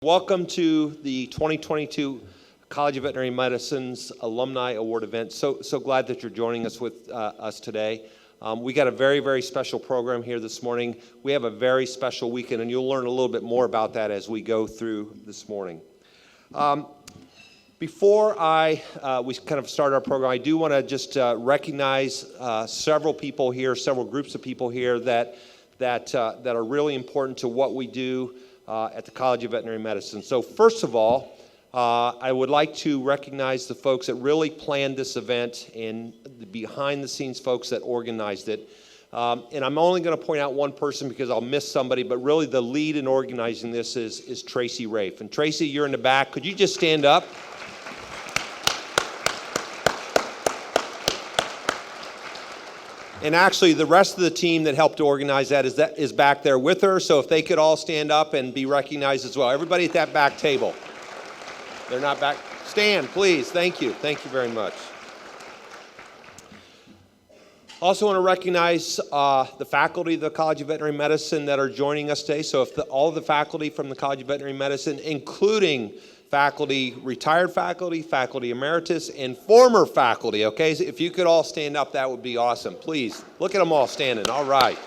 Welcome to the 2022 College of Veterinary Medicine's Alumni Award event. So glad that you're joining us with us today. We got a very, very special program here this morning. We have a very special weekend, and you'll learn a little bit more about that as we go through this morning. Before we kind of start our program, I do want to just recognize several people here, several groups of people here that are really important to what we do at the College of Veterinary Medicine. So first of all, I would like to recognize the folks that really planned this event and the behind-the-scenes folks that organized it. And I'm only going to point out one person because I'll miss somebody, but really the lead in organizing this is Tracy Rafe. And Tracy, you're in the back. Could you just stand up? And actually, the rest of the team that helped to organize that is back there with her. So if they could all stand up and be recognized as well. Everybody at that back table. They're not back. Stand, please. Thank you. Thank you very much. Also want to recognize the faculty of the College of Veterinary Medicine that are joining us today. So if all the faculty from the College of Veterinary Medicine, including faculty, retired faculty, faculty emeritus, and former faculty, okay? So if you could all stand up, that would be awesome. Please, look at them all standing. All right.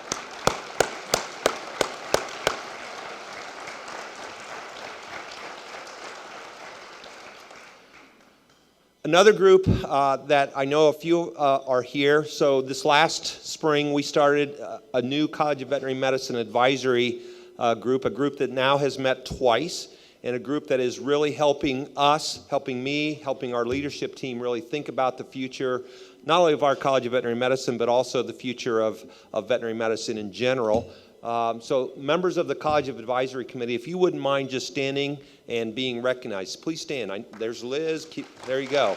Another group that I know a few are here. So this last spring, we started a new College of Veterinary Medicine advisory group, a group that now has met twice, and a group that is really helping us, helping me, helping our leadership team really think about the future, not only of our College of Veterinary Medicine, but also the future of veterinary medicine in general. So members of the College of Advisory Committee, if you wouldn't mind just standing and being recognized, please stand. There's Liz. There you go.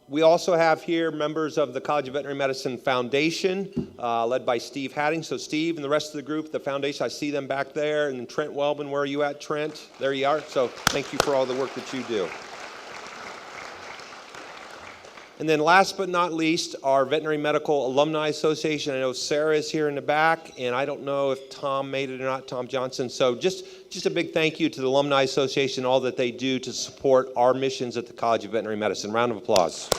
We also have here members of the College of Veterinary Medicine Foundation, led by Steve Hatting. So Steve and the rest of the group, the foundation, I see them back there. And then Trent Wellman, where are you at, Trent? There you are. So thank you for all the work that you do. And then last but not least, our Veterinary Medical Alumni Association. I know Sarah is here in the back, and I don't know if Tom made it or not, Tom Johnson. So just a big thank you to the Alumni Association, all that they do to support our missions at the College of Veterinary Medicine. Round of applause.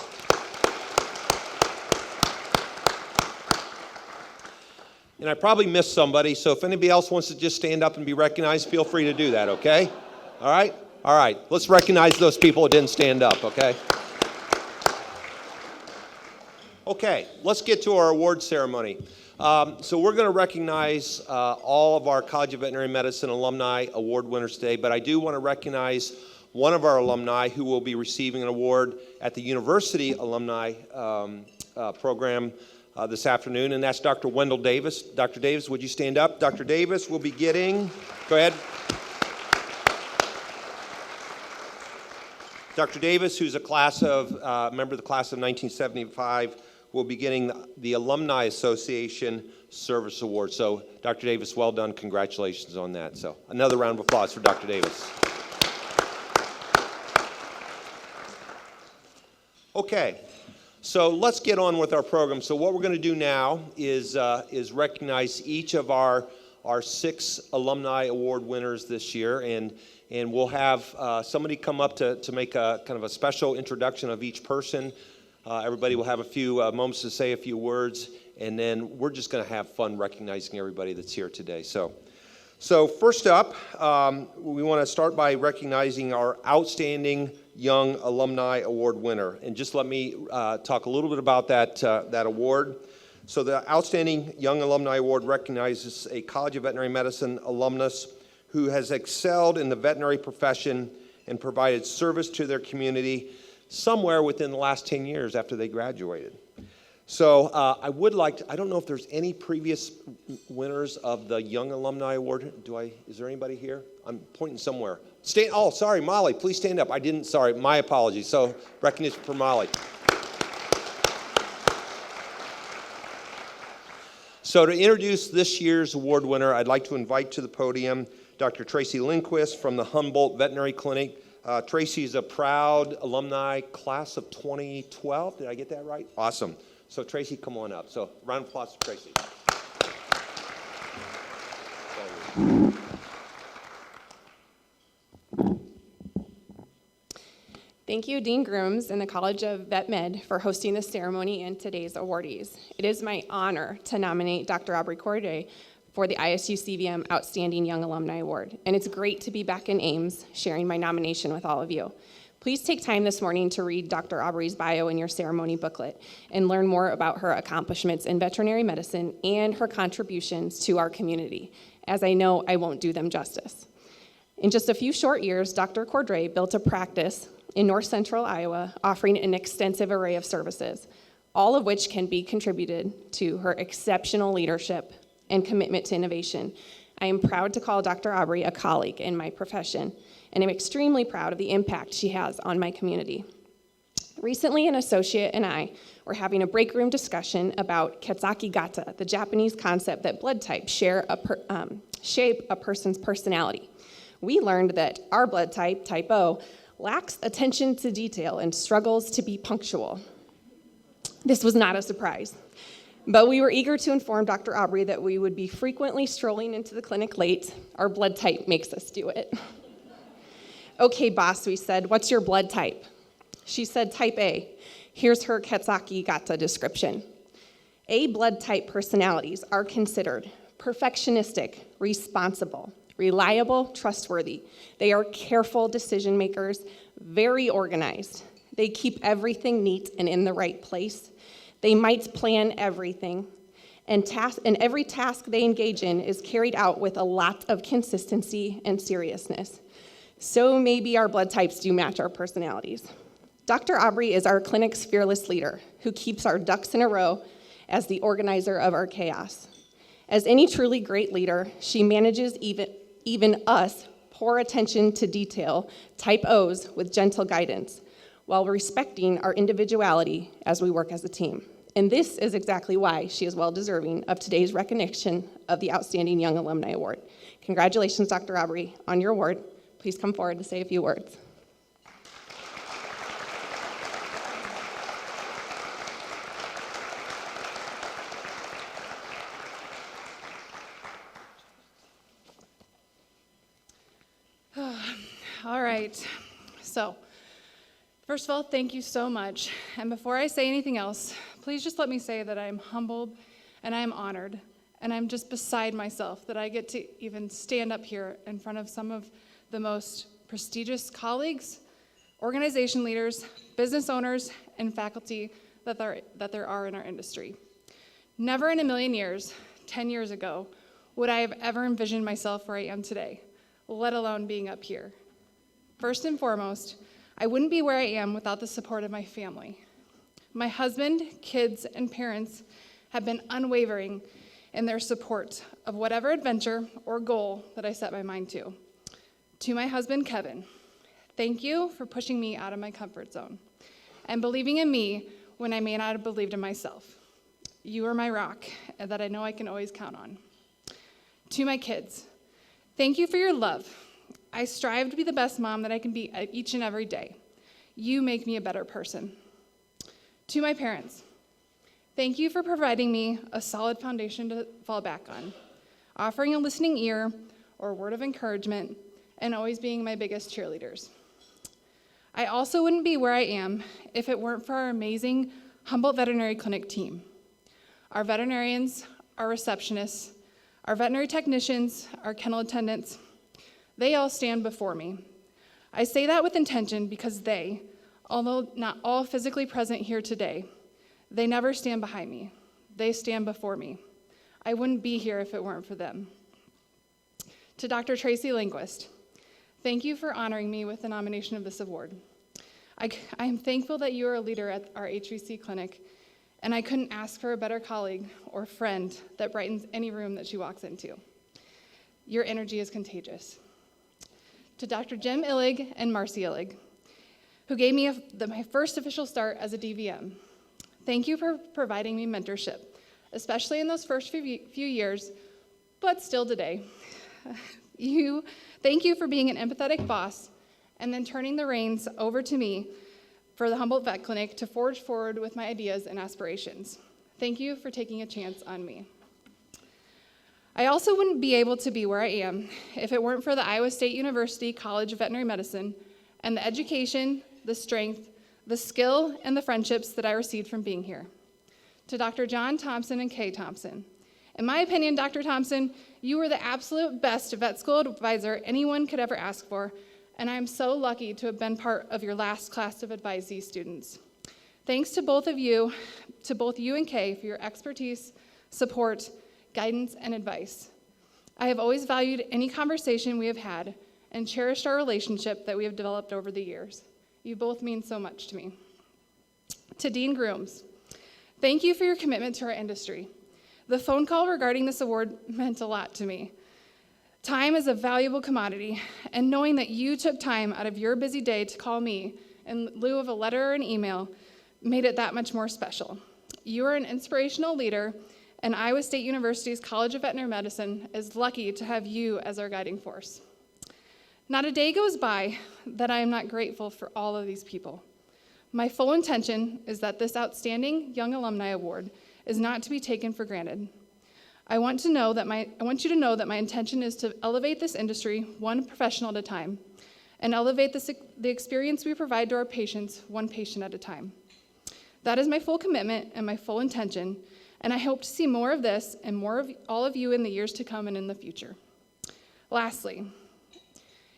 And I probably missed somebody, so if anybody else wants to just stand up and be recognized, feel free to do that, okay? All right? All right. Let's recognize those people who didn't stand up, okay? Okay, let's get to our award ceremony. So we're going to recognize all of our College of Veterinary Medicine alumni award winners today, but I do want to recognize one of our alumni who will be receiving an award at the University Alumni Program this afternoon, and that's Dr. Wendell Davis. Dr. Davis, would you stand up? Dr. Davis will be getting, go ahead. Dr. Davis, who's a member of the class of 1975, will be getting the Alumni Association Service Award. So, Dr. Davis, well done. Congratulations on that. So, another round of applause for Dr. Davis. Okay, so let's get on with our program. So, what we're going to do now is recognize each of our 6 Alumni Award winners this year, and we'll have somebody come up to make a kind of a special introduction of each person. Everybody will have a few moments to say a few words, and then we're just going to have fun recognizing everybody that's here today. So first up, we want to start by recognizing our Outstanding Young Alumni Award winner. And just let me talk a little bit about that award. So the Outstanding Young Alumni Award recognizes a College of Veterinary Medicine alumnus who has excelled in the veterinary profession and provided service to their community somewhere within the last 10 years after they graduated. So I would like to, I don't know if there's any previous winners of the Young Alumni Award. Is there anybody here? I'm pointing somewhere. Oh, sorry, Molly, please stand up. Sorry, my apologies. So recognition for Molly. So to introduce this year's award winner, I'd like to invite to the podium Dr. Tracy Lindquist from the Humboldt Veterinary Clinic. Tracy is a proud alumni, class of 2012. Did I get that right? Awesome. So Tracy, come on up. So round of applause for Tracy. Thank you, Dean Grooms and the College of Vet Med for hosting this ceremony and today's awardees. It is my honor to nominate Dr. Aubrey Cordray for the ISU CVM Outstanding Young Alumni Award, and it's great to be back in Ames sharing my nomination with all of you. Please take time this morning to read Dr. Aubrey's bio in your ceremony booklet and learn more about her accomplishments in veterinary medicine and her contributions to our community, as I know I won't do them justice. In just a few short years, Dr. Cordray built a practice in north central Iowa, offering an extensive array of services, all of which can be contributed to her exceptional leadership and commitment to innovation. I am proud to call Dr. Aubrey a colleague in my profession, and I'm extremely proud of the impact she has on my community. Recently, an associate and I were having a break room discussion about Ketsaki Gata, the Japanese concept that blood types shape a person's personality. We learned that our blood type, type O, lacks attention to detail and struggles to be punctual. This was not a surprise, but we were eager to inform Dr. Aubrey that we would be frequently strolling into the clinic late. Our blood type makes us do it. Okay, boss, we said, what's your blood type? She said type A. Here's her Ketsaki Gata description. A blood type personalities are considered perfectionistic, responsible, reliable, trustworthy. They are careful decision makers, very organized. They keep everything neat and in the right place. They might plan everything, and every task they engage in is carried out with a lot of consistency and seriousness. So maybe our blood types do match our personalities. Dr. Aubrey is our clinic's fearless leader who keeps our ducks in a row as the organizer of our chaos. As any truly great leader, she manages even us poor attention to detail, type O's with gentle guidance, while respecting our individuality as we work as a team. And this is exactly why she is well deserving of today's recognition of the Outstanding Young Alumni Award. Congratulations, Dr. Aubrey, on your award. Please come forward to say a few words. All right, so first of all, thank you so much. And before I say anything else, please just let me say that I'm humbled and I'm honored and I'm just beside myself that I get to even stand up here in front of some of the most prestigious colleagues, organization leaders, business owners, and faculty that there are in our industry. Never in a million years, 10 years ago, would I have ever envisioned myself where I am today, let alone being up here. First and foremost, I wouldn't be where I am without the support of my family. My husband, kids, and parents have been unwavering in their support of whatever adventure or goal that I set my mind to. To my husband, Kevin, thank you for pushing me out of my comfort zone and believing in me when I may not have believed in myself. You are my rock that I know I can always count on. To my kids, thank you for your love. I strive to be the best mom that I can be each and every day. You make me a better person. To my parents, thank you for providing me a solid foundation to fall back on, offering a listening ear or word of encouragement, and always being my biggest cheerleaders. I also wouldn't be where I am if it weren't for our amazing Humboldt Veterinary Clinic team. Our veterinarians, our receptionists, our veterinary technicians, our kennel attendants, they all stand before me. I say that with intention because they, although not all physically present here today, they never stand behind me. They stand before me. I wouldn't be here if it weren't for them. To Dr. Tracy Lindquist, thank you for honoring me with the nomination of this award. I am thankful that you are a leader at our HVC clinic, and I couldn't ask for a better colleague or friend that brightens any room that she walks into. Your energy is contagious. To Dr. Jim Illig and Marcy Illig, who gave me my first official start as a DVM. Thank you for providing me mentorship, especially in those first few years, but still today. Thank you for being an empathetic boss and then turning the reins over to me for the Humboldt Vet Clinic to forge forward with my ideas and aspirations. Thank you for taking a chance on me. I also wouldn't be able to be where I am if it weren't for the Iowa State University College of Veterinary Medicine and the education, the strength, the skill, and the friendships that I received from being here. To Dr. John Thompson and Kay Thompson. In my opinion, Dr. Thompson, you were the absolute best vet school advisor anyone could ever ask for, and I am so lucky to have been part of your last class of advisee students. Thanks to both you and Kay for your expertise, support, guidance, and advice. I have always valued any conversation we have had and cherished our relationship that we have developed over the years. You both mean so much to me. To Dean Grooms, thank you for your commitment to our industry. The phone call regarding this award meant a lot to me. Time is a valuable commodity, and knowing that you took time out of your busy day to call me in lieu of a letter or an email made it that much more special. You are an inspirational leader, and Iowa State University's College of Veterinary Medicine is lucky to have you as our guiding force. Not a day goes by that I am not grateful for all of these people. My full intention is that this outstanding Young Alumni Award is not to be taken for granted. I want you to know that my intention is to elevate this industry one professional at a time and elevate the experience we provide to our patients one patient at a time. That is my full commitment and my full intention, and I hope to see more of this and more of all of you in the years to come and in the future. Lastly,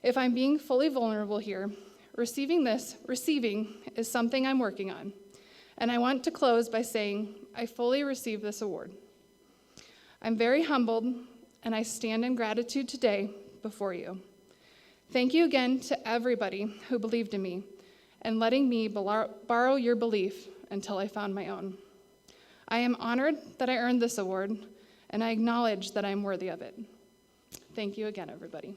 if I'm being fully vulnerable here, receiving is something I'm working on, and I want to close by saying I fully receive this award. I'm very humbled, and I stand in gratitude today before you. Thank you again to everybody who believed in me and letting me borrow your belief until I found my own. I am honored that I earned this award, and I acknowledge that I am worthy of it. Thank you again, everybody.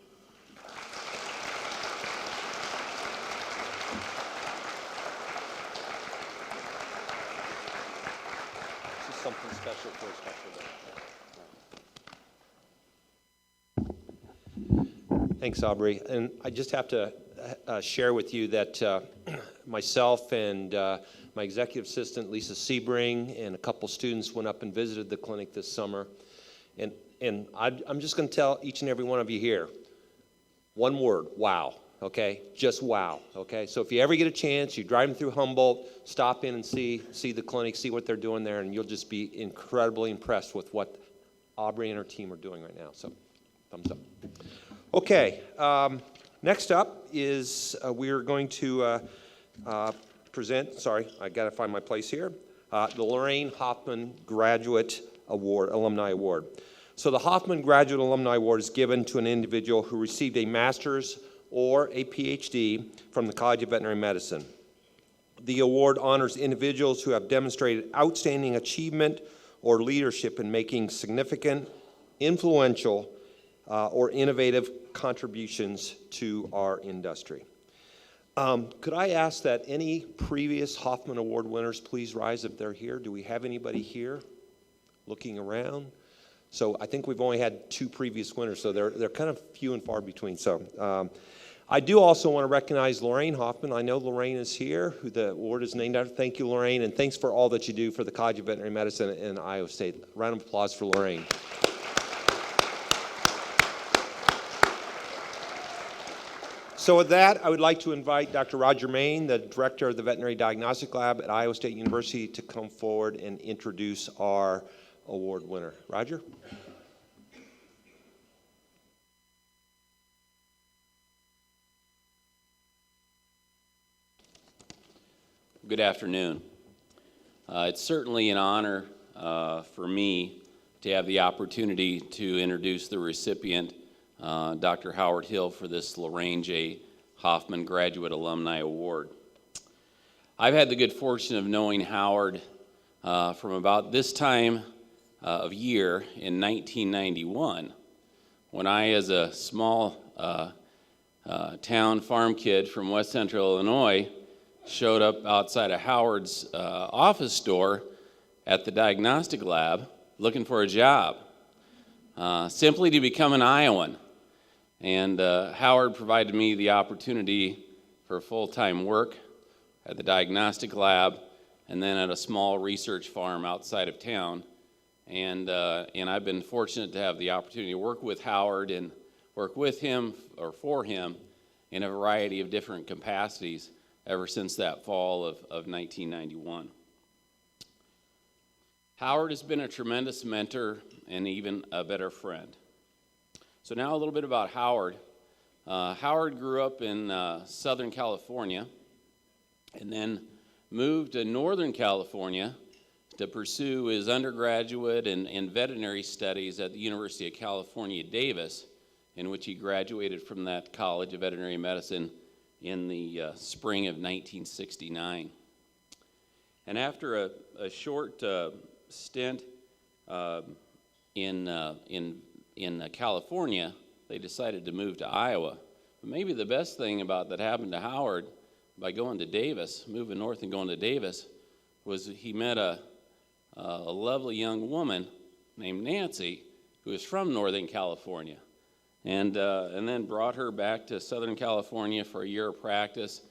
This is something special for a special day. Thanks, Aubrey. And I just have to share with you that myself and my executive assistant, Lisa Sebring, and a couple students went up and visited the clinic this summer. And I'm just going to tell each and every one of you here, one word, wow, okay? Just wow, okay? So if you ever get a chance, you're driving through Humboldt, stop in and see the clinic, see what they're doing there, and you'll just be incredibly impressed with what Aubrey and her team are doing right now. So thumbs up. Okay, next up is we're going to present, sorry, I got to find my place here, the Lorraine Hoffman Graduate Award, Alumni Award. So the Hoffman Graduate Alumni Award is given to an individual who received a master's or a PhD from the College of Veterinary Medicine. The award honors individuals who have demonstrated outstanding achievement or leadership in making significant, influential, or innovative contributions to our industry. Could I ask that any previous Hoffman Award winners please rise if they're here? Do we have anybody here looking around? So I think we've only had 2 previous winners, so they're kind of few and far between. So I do also want to recognize Lorraine Hoffman. I know Lorraine is here, who the award is named after. Thank you, Lorraine, and thanks for all that you do for the College of Veterinary Medicine in Iowa State. Round of applause for Lorraine. So with that, I would like to invite Dr. Roger Main, the Director of the Veterinary Diagnostic Lab at Iowa State University, to come forward and introduce our award winner. Roger? Good afternoon. It's certainly an honor for me to have the opportunity to introduce the recipient, Dr. Howard Hill, for this Lorraine J. Hoffman Graduate Alumni Award. I've had the good fortune of knowing Howard from about this time of year in 1991, when I, as a small town farm kid from West Central Illinois, showed up outside of Howard's office door at the diagnostic lab looking for a job, simply to become an Iowan. And Howard provided me the opportunity for full-time work, at the diagnostic lab, and then at a small research farm outside of town. And I've been fortunate to have the opportunity to work with Howard and work with him or for him in a variety of different capacities ever since that fall of 1991. Howard has been a tremendous mentor and even a better friend. So now a little bit about Howard. Howard grew up in Southern California and then moved to Northern California to pursue his undergraduate and veterinary studies at the University of California, Davis, in which he graduated from that College of Veterinary Medicine in the spring of 1969. And after a short stint in California, they decided to move to Iowa. But maybe the best thing about that happened to Howard by going to Davis, moving north and going to Davis, was he met a lovely young woman named Nancy, who is from Northern California, and then brought her back to Southern California for a year of practice.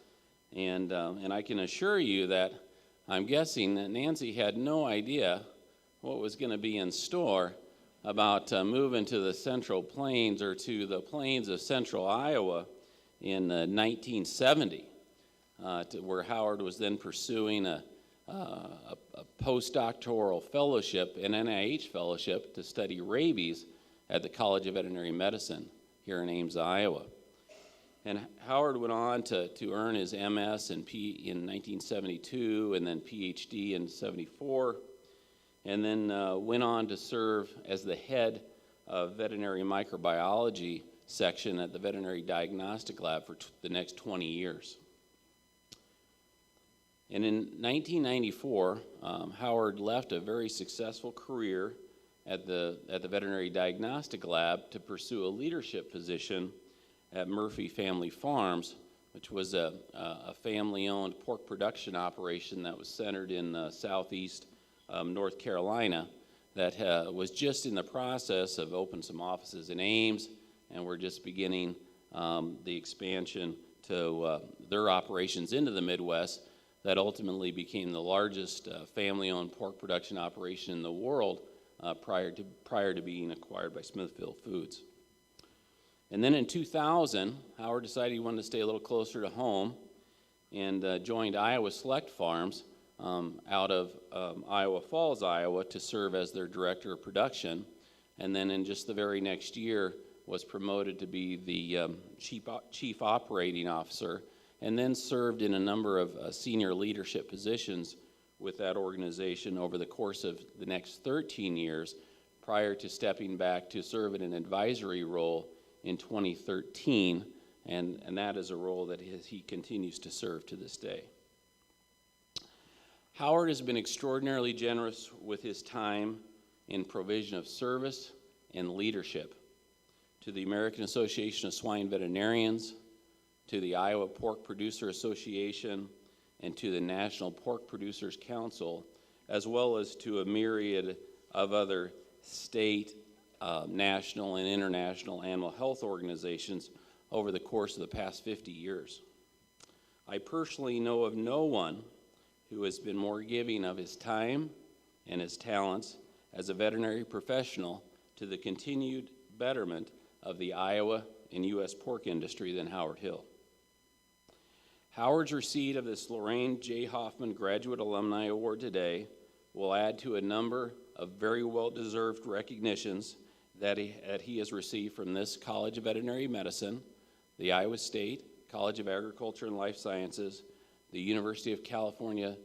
And I can assure you that I'm guessing that Nancy had no idea what was going to be in store about moving to the Central Plains or to the plains of central Iowa in 1970, where Howard was then pursuing a postdoctoral fellowship, an NIH fellowship, to study rabies at the College of Veterinary Medicine here in Ames, Iowa. And Howard went on to earn his MS in 1972 and then PhD in 74, and then went on to serve as the head of veterinary microbiology section at the Veterinary Diagnostic Lab for the next 20 years. And in 1994, Howard left a very successful career at the Veterinary Diagnostic Lab to pursue a leadership position at Murphy Family Farms, which was a family-owned pork production operation that was centered in southeast North Carolina that was just in the process of opening some offices in Ames, and we're just beginning the expansion to their operations into the Midwest that ultimately became the largest family-owned pork production operation in the world prior to being acquired by Smithfield Foods. And then in 2000, Howard decided he wanted to stay a little closer to home and joined Iowa Select Farms out of Iowa Falls, Iowa, to serve as their director of production. And then in just the very next year was promoted to be the chief operating officer, and then served in a number of senior leadership positions with that organization over the course of the next 13 years, prior to stepping back to serve in an advisory role in 2013, and that is a role that he continues to serve to this day. Howard has been extraordinarily generous with his time in provision of service and leadership to the American Association of Swine Veterinarians, to the Iowa Pork Producer Association, and to the National Pork Producers Council, as well as to a myriad of other state, national, and international animal health organizations over the course of the past 50 years. I personally know of no one who has been more giving of his time and his talents as a veterinary professional to the continued betterment of the Iowa and U.S. pork industry than Howard Hill. Howard's receipt of this Lorraine J. Hoffman Graduate Alumni Award today will add to a number of very well-deserved recognitions that he has received from this College of Veterinary Medicine, the Iowa State College of Agriculture and Life Sciences, the University of California,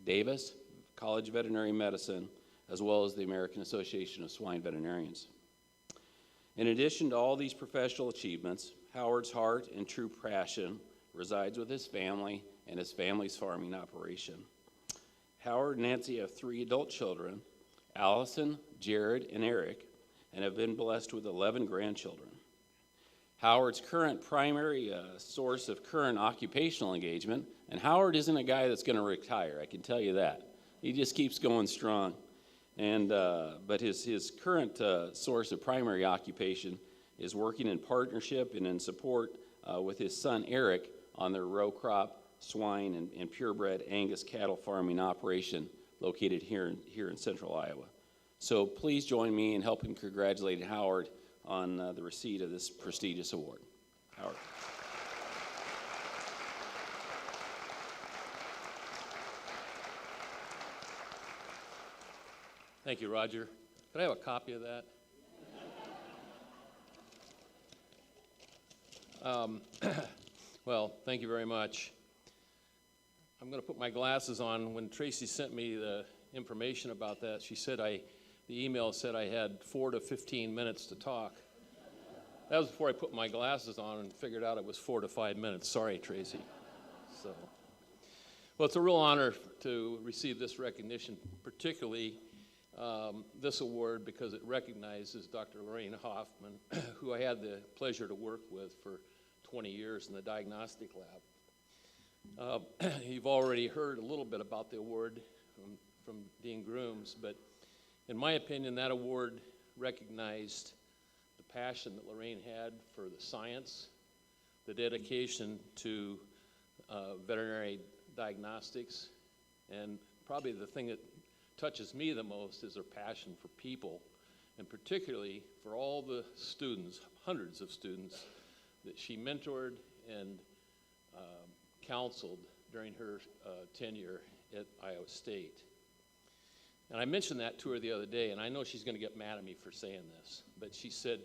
Davis College of Veterinary Medicine, as well as the American Association of Swine Veterinarians. In addition to all these professional achievements, Howard's heart and true passion resides with his family and his family's farming operation. Howard and Nancy have 3 adult children, Allison, Jared, and Eric, and have been blessed with 11 grandchildren. Howard's current primary source of current occupational engagement, and Howard isn't a guy that's going to retire, I can tell you that. He just keeps going strong. But his current source of primary occupation is working in partnership and in support with his son Eric on their row crop swine, and purebred Angus cattle farming operation located here in central Iowa. So please join me in helping congratulate Howard on the receipt of this prestigious award. Howard. Thank you, Roger. Could I have a copy of that? Well, thank you very much. I'm going to put my glasses on. When Tracy sent me the information about that, she said the email said I had 4 to 15 minutes to talk. That was before I put my glasses on and figured out it was 4 to 5 minutes. Sorry, Tracy. Well, it's a real honor to receive this recognition, particularly this award, because it recognizes Dr. Lorraine Hoffman, who I had the pleasure to work with for 20 years in the diagnostic lab. You've already heard a little bit about the award from Dean Grooms, but in my opinion, that award recognized the passion that Lorraine had for the science, the dedication to veterinary diagnostics, and probably the thing that touches me the most is her passion for people, and particularly for all the students, hundreds of students, that she mentored and counseled during her tenure at Iowa State. And I mentioned that to her the other day, and I know she's going to get mad at me for saying this, but she said,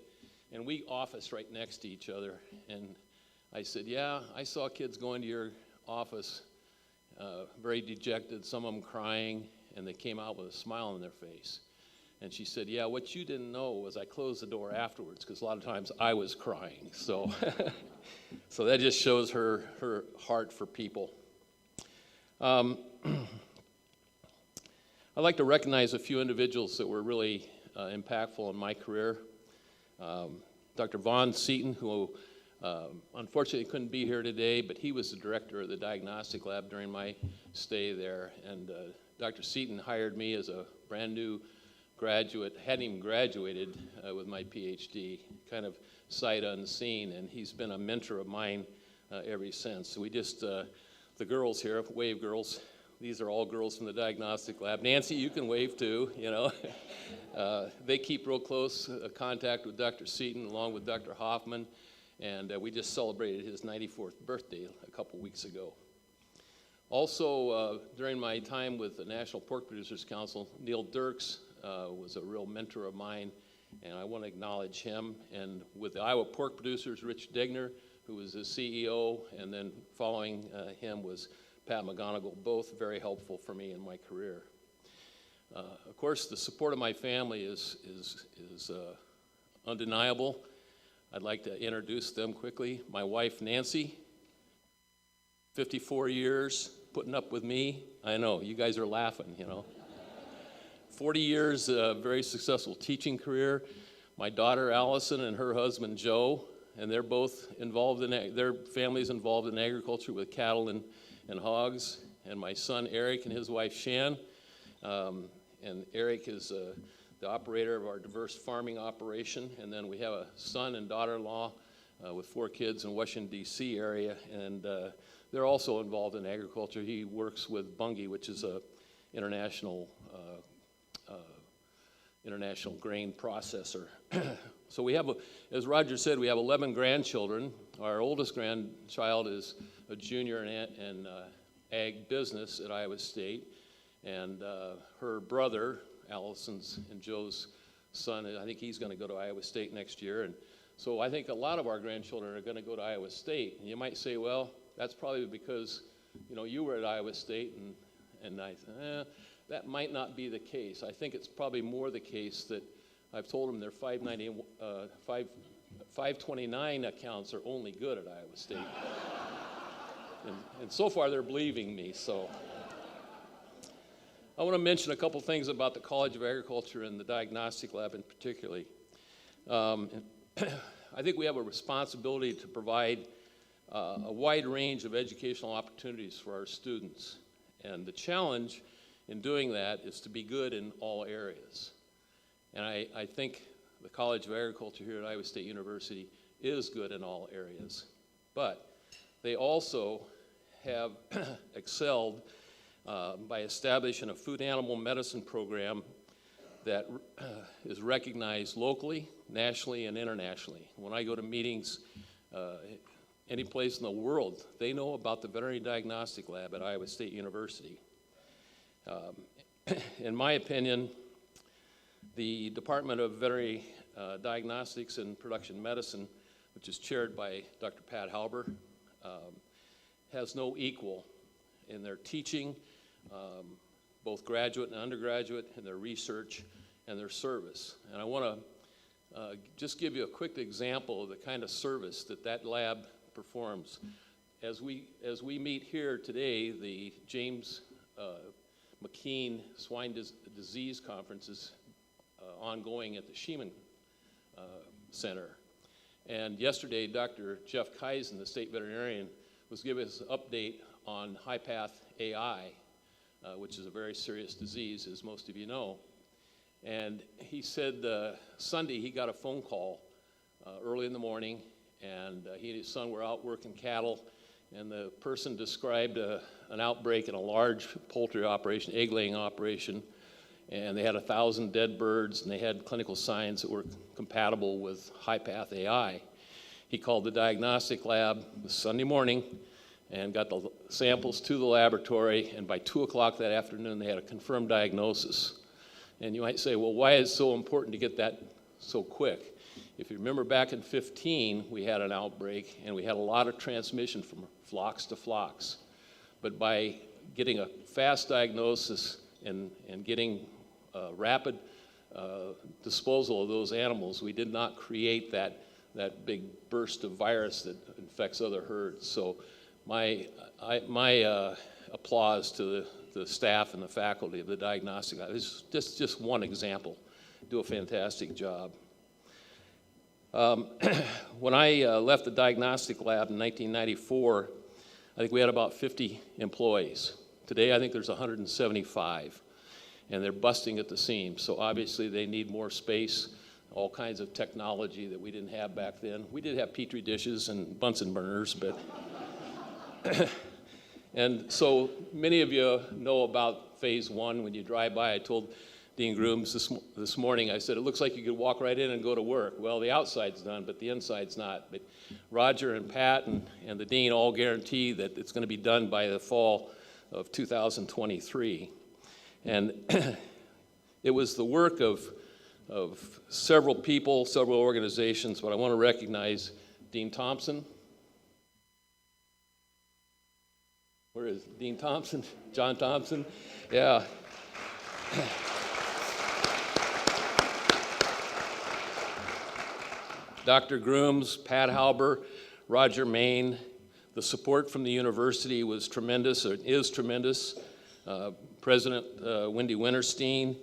and we office right next to each other, and I said, yeah, I saw kids going to your office very dejected, some of them crying, and they came out with a smile on their face. And she said, yeah, what you didn't know was I closed the door afterwards, because a lot of times I was crying. So, so that just shows her heart for people. I'd like to recognize a few individuals that were really impactful in my career. Dr. Vaughn Seaton, who unfortunately couldn't be here today, but he was the director of the diagnostic lab during my stay there. And Dr. Seaton hired me as a brand new graduate, hadn't even graduated with my PhD, kind of sight unseen, and he's been a mentor of mine ever since. So we just, the girls here, wave girls, these are all girls from the diagnostic lab. Nancy, you can wave too, you know. They keep real close contact with Dr. Seaton along with Dr. Hoffman, and we just celebrated his 94th birthday a couple weeks ago. Also, during my time with the National Pork Producers Council, Neil Dirks was a real mentor of mine, and I want to acknowledge him. And with the Iowa Pork Producers, Rich Degner, who was the CEO, and then following him was Pat McGonigal, both very helpful for me in my career. Of course, the support of my family is undeniable. I'd like to introduce them quickly. My wife, Nancy, 54 years, putting up with me. I know, you guys are laughing, you know. 40 years, very successful teaching career. My daughter, Allison, and her husband, Joe, and they're both involved in, their family's involved in agriculture with cattle and hogs. And my son, Eric, and his wife, Shan. And Eric is the operator of our diverse farming operation. And then we have a son and daughter-in-law with 4 kids in Washington, D.C. area. And they're also involved in agriculture. He works with Bunge, which is a international grain processor. So we have, as Roger said, we have 11 grandchildren. Our oldest grandchild is a junior in ag business at Iowa State. And her brother, Allison's and Joe's son, I think he's going to go to Iowa State next year. And so I think a lot of our grandchildren are going to go to Iowa State. And you might say, well, that's probably because, you know, you were at Iowa State, and I said, that might not be the case. I think it's probably more the case that I've told them their 529 accounts are only good at Iowa State. and so far they're believing me, so. I want to mention a couple things about the College of Agriculture and the diagnostic lab in particular. I think we have a responsibility to provide a wide range of educational opportunities for our students. And the challenge in doing that is to be good in all areas. And I think the College of Agriculture here at Iowa State University is good in all areas. But they also have excelled by establishing a food animal medicine program that is recognized locally, nationally, and internationally. When I go to meetings any place in the world, they know about the Veterinary Diagnostic Lab at Iowa State University. In my opinion, the Department of Veterinary Diagnostics and Production Medicine, which is chaired by Dr. Pat Halber, has no equal in their teaching, both graduate and undergraduate, in their research and their service. And I want to just give you a quick example of the kind of service that lab performs. As we meet here today, the James McKean Swine Disease Conference is ongoing at the Sheeman Center. And yesterday, Dr. Jeff Kaizen, the state veterinarian, was giving us an update on high-path AI, which is a very serious disease, as most of you know. And he said Sunday he got a phone call early in the morning, and he and his son were out working cattle, and the person described an outbreak in a large poultry operation, egg-laying operation, and they had 1,000 dead birds, and they had clinical signs that were compatible with high-path AI. He called the diagnostic lab Sunday morning and got the samples to the laboratory, and by 2 o'clock that afternoon, they had a confirmed diagnosis. And you might say, well, why is it so important to get that so quick? If you remember back in 2015, we had an outbreak, and we had a lot of transmission from flocks to flocks. But by getting a fast diagnosis and getting rapid disposal of those animals, we did not create that big burst of virus that infects other herds. So my applause to the staff and the faculty of the diagnostic lab. This is just one example. Do a fantastic job. When I left the diagnostic lab in 1994, I think we had about 50 employees. Today, I think there's 175, and they're busting at the seams. So obviously, they need more space, all kinds of technology that we didn't have back then. We did have Petri dishes and Bunsen burners, but and so many of you know about phase one. When you drive by, I told Dean Grooms this morning, I said, it looks like you could walk right in and go to work. Well, the outside's done, but the inside's not. But Roger and Pat and the Dean all guarantee that it's going to be done by the fall of 2023. And it was the work of several people, several organizations, but I want to recognize Dean Thompson. Where is Dean Thompson? John Thompson? Yeah. Dr. Grooms, Pat Halber, Roger Main. The support from the university was tremendous, or is tremendous. President Wendy Winterstein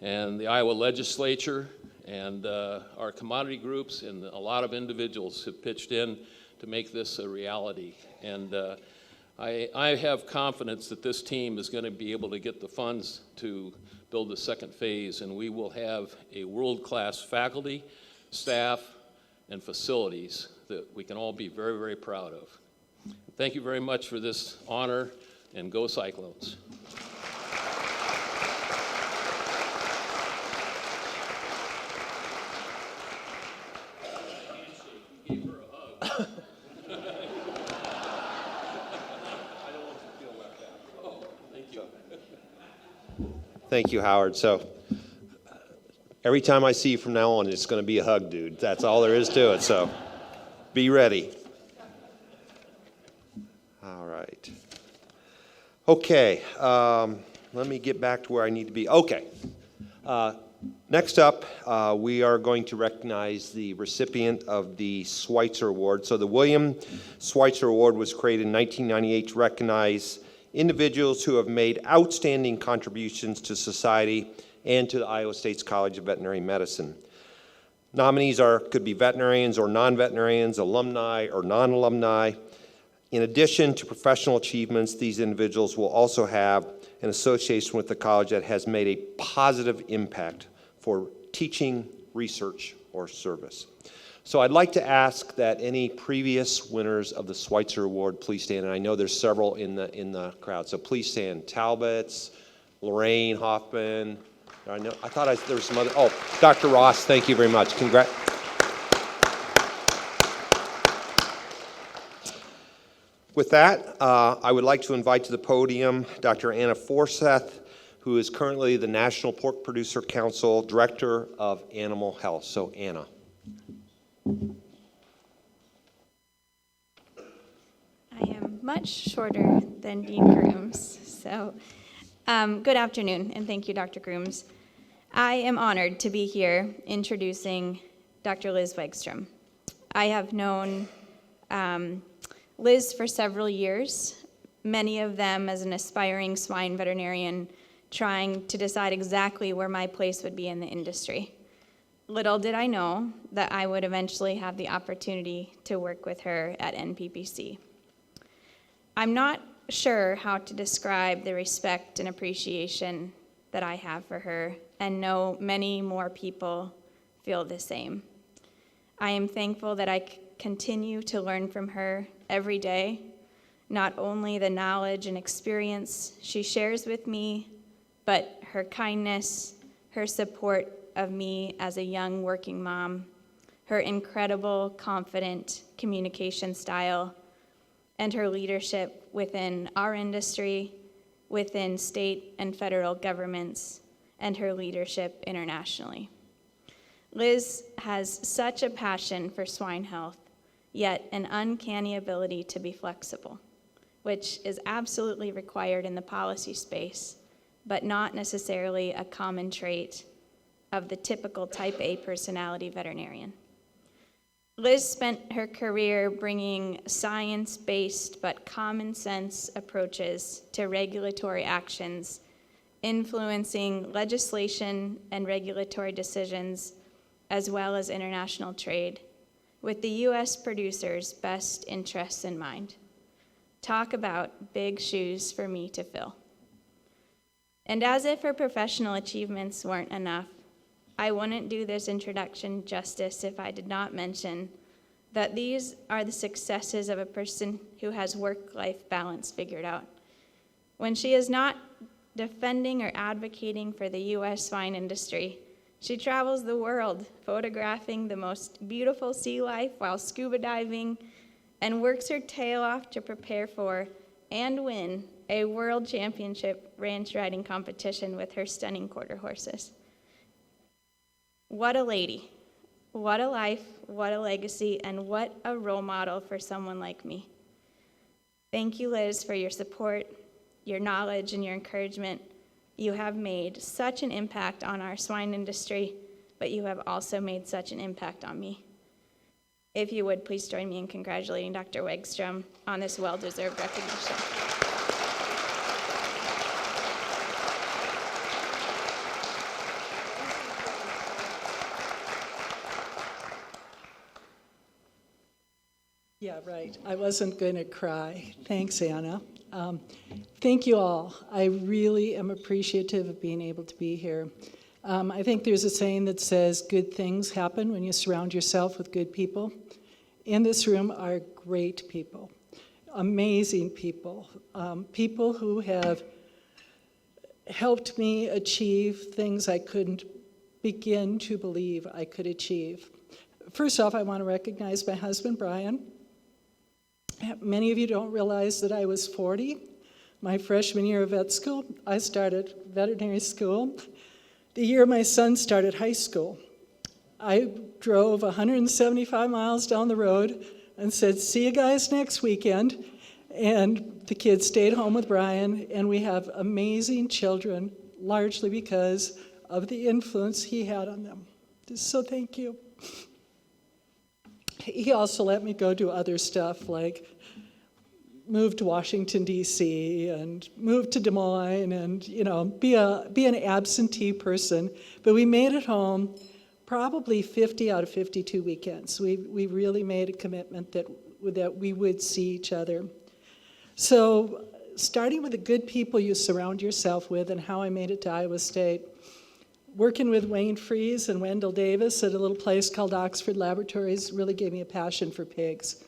and the Iowa legislature and our commodity groups and a lot of individuals have pitched in to make this a reality. And I have confidence that this team is going to be able to get the funds to build the second phase, and we will have a world-class faculty, staff, and facilities that we can all be very, very proud of. Thank you very much for this honor, and go Cyclones. Thank you, Howard. So every time I see you from now on, it's going to be a hug, dude. That's all there is to it. So be ready. All right. Okay. Let me get back to where I need to be. Okay. Next up, we are going to recognize the recipient of the Switzer Award. So the William Switzer Award was created in 1998 to recognize individuals who have made outstanding contributions to society and to the Iowa State's College of Veterinary Medicine. Nominees could be veterinarians or non-veterinarians, alumni or non-alumni. In addition to professional achievements, these individuals will also have an association with the college that has made a positive impact for teaching, research, or service. So I'd like to ask that any previous winners of the Switzer Award please stand, and I know there's several in the crowd, so please stand. Talbots, Lorraine, Hoffman. I thought there was some other. Oh, Dr. Ross, thank you very much. Congrats. With that, I would like to invite to the podium Dr. Anna Forseth, who is currently the National Pork Producer Council Director of Animal Health. So, Anna. I am much shorter than Dean Grooms, so good afternoon, and thank you, Dr. Grooms. I am honored to be here introducing Dr. Liz Wagstrom. I have known Liz for several years, many of them as an aspiring swine veterinarian trying to decide exactly where my place would be in the industry. Little did I know that I would eventually have the opportunity to work with her at NPPC. I'm not sure how to describe the respect and appreciation that I have for her, and know many more people feel the same. I am thankful that I continue to learn from her every day, not only the knowledge and experience she shares with me, but her kindness, her support of me as a young working mom, her incredible, confident communication style, and her leadership within our industry, within state and federal governments, and her leadership internationally. Liz has such a passion for swine health, yet an uncanny ability to be flexible, which is absolutely required in the policy space, but not necessarily a common trait of the typical type A personality veterinarian. Liz spent her career bringing science-based but common sense approaches to regulatory actions, influencing legislation and regulatory decisions, as well as international trade, with the U.S. producers' best interests in mind. Talk about big shoes for me to fill. And as if her professional achievements weren't enough, I wouldn't do this introduction justice if I did not mention that these are the successes of a person who has work-life balance figured out. When she is not defending or advocating for the U.S. swine industry, she travels the world photographing the most beautiful sea life while scuba diving, and works her tail off to prepare for and win a world championship ranch riding competition with her stunning quarter horses. What a lady, what a life, what a legacy, and what a role model for someone like me. Thank you, Liz, for your support, your knowledge, and your encouragement. You have made such an impact on our swine industry, but you have also made such an impact on me. If you would, please join me in congratulating Dr. Wagstrom on this well-deserved recognition. Yeah, right. I wasn't going to cry. Thanks, Anna. Thank you all. I really am appreciative of being able to be here. I think there's a saying that says good things happen when you surround yourself with good people. In this room are great people, amazing people, people who have helped me achieve things I couldn't begin to believe I could achieve. First off, I want to recognize my husband, Brian. Many of you don't realize that I was 40. My freshman year of vet school, I started veterinary school. The year my son started high school, I drove 175 miles down the road and said, see you guys next weekend. And the kids stayed home with Brian, and we have amazing children, largely because of the influence he had on them. So thank you. He also let me go do other stuff like move to Washington, D.C. and move to Des Moines and, be an absentee person. But we made it home probably 50 out of 52 weekends. We really made a commitment that we would see each other. So starting with the good people you surround yourself with and how I made it to Iowa State, working with Wayne Fries and Wendell Davis at a little place called Oxford Laboratories really gave me a passion for pigs.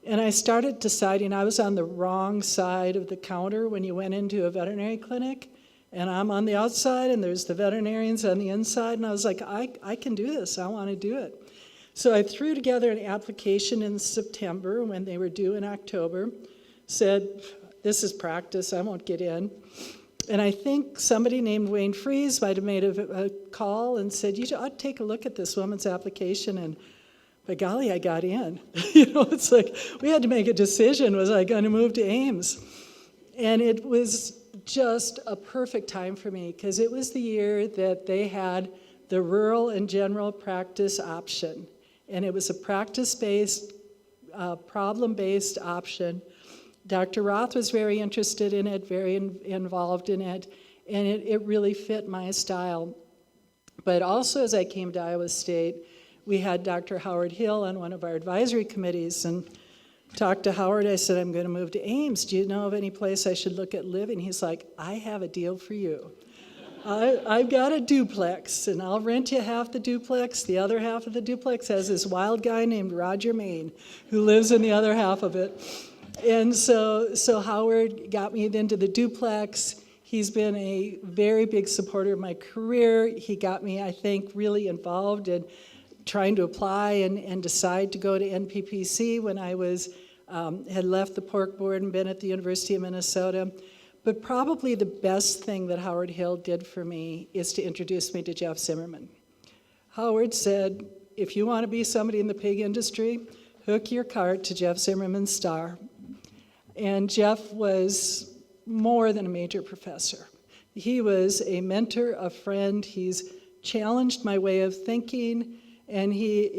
And I started deciding I was on the wrong side of the counter when you went into a veterinary clinic, and I'm on the outside and there's the veterinarians on the inside, and I was like, I can do this, I want to do it. So I threw together an application in September when they were due in October, said, this is practice, I won't get in. And I think somebody named Wayne Fries might have made a call and said, you ought to take a look at this woman's application, and by golly, I got in. It's like we had to make a decision. Was I going to move to Ames? And it was just a perfect time for me because it was the year that they had the rural and general practice option. And it was a practice-based, problem-based option. Dr. Roth was very interested in it, very involved in it, and it really fit my style. But also as I came to Iowa State, we had Dr. Howard Hill on one of our advisory committees, and talked to Howard. I said, I'm going to move to Ames. Do you know of any place I should look at living? He's like, I have a deal for you. I've got a duplex, and I'll rent you half the duplex. The other half of the duplex has this wild guy named Roger Maine who lives in the other half of it. And so Howard got me into the duplex. He's been a very big supporter of my career. He got me, I think, really involved in trying to apply and decide to go to NPPC when I had left the pork board and been at the University of Minnesota. But probably the best thing that Howard Hill did for me is to introduce me to Jeff Zimmerman. Howard said, if you want to be somebody in the pig industry, hook your cart to Jeff Zimmerman's Star. And Jeff was more than a major professor. He was a mentor, a friend. He's challenged my way of thinking. And he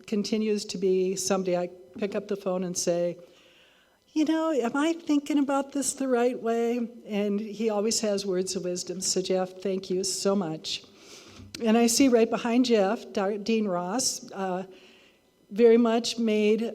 continues to be somebody I pick up the phone and say, am I thinking about this the right way? And he always has words of wisdom. So Jeff, thank you so much. And I see right behind Jeff, Dean Ross, very much made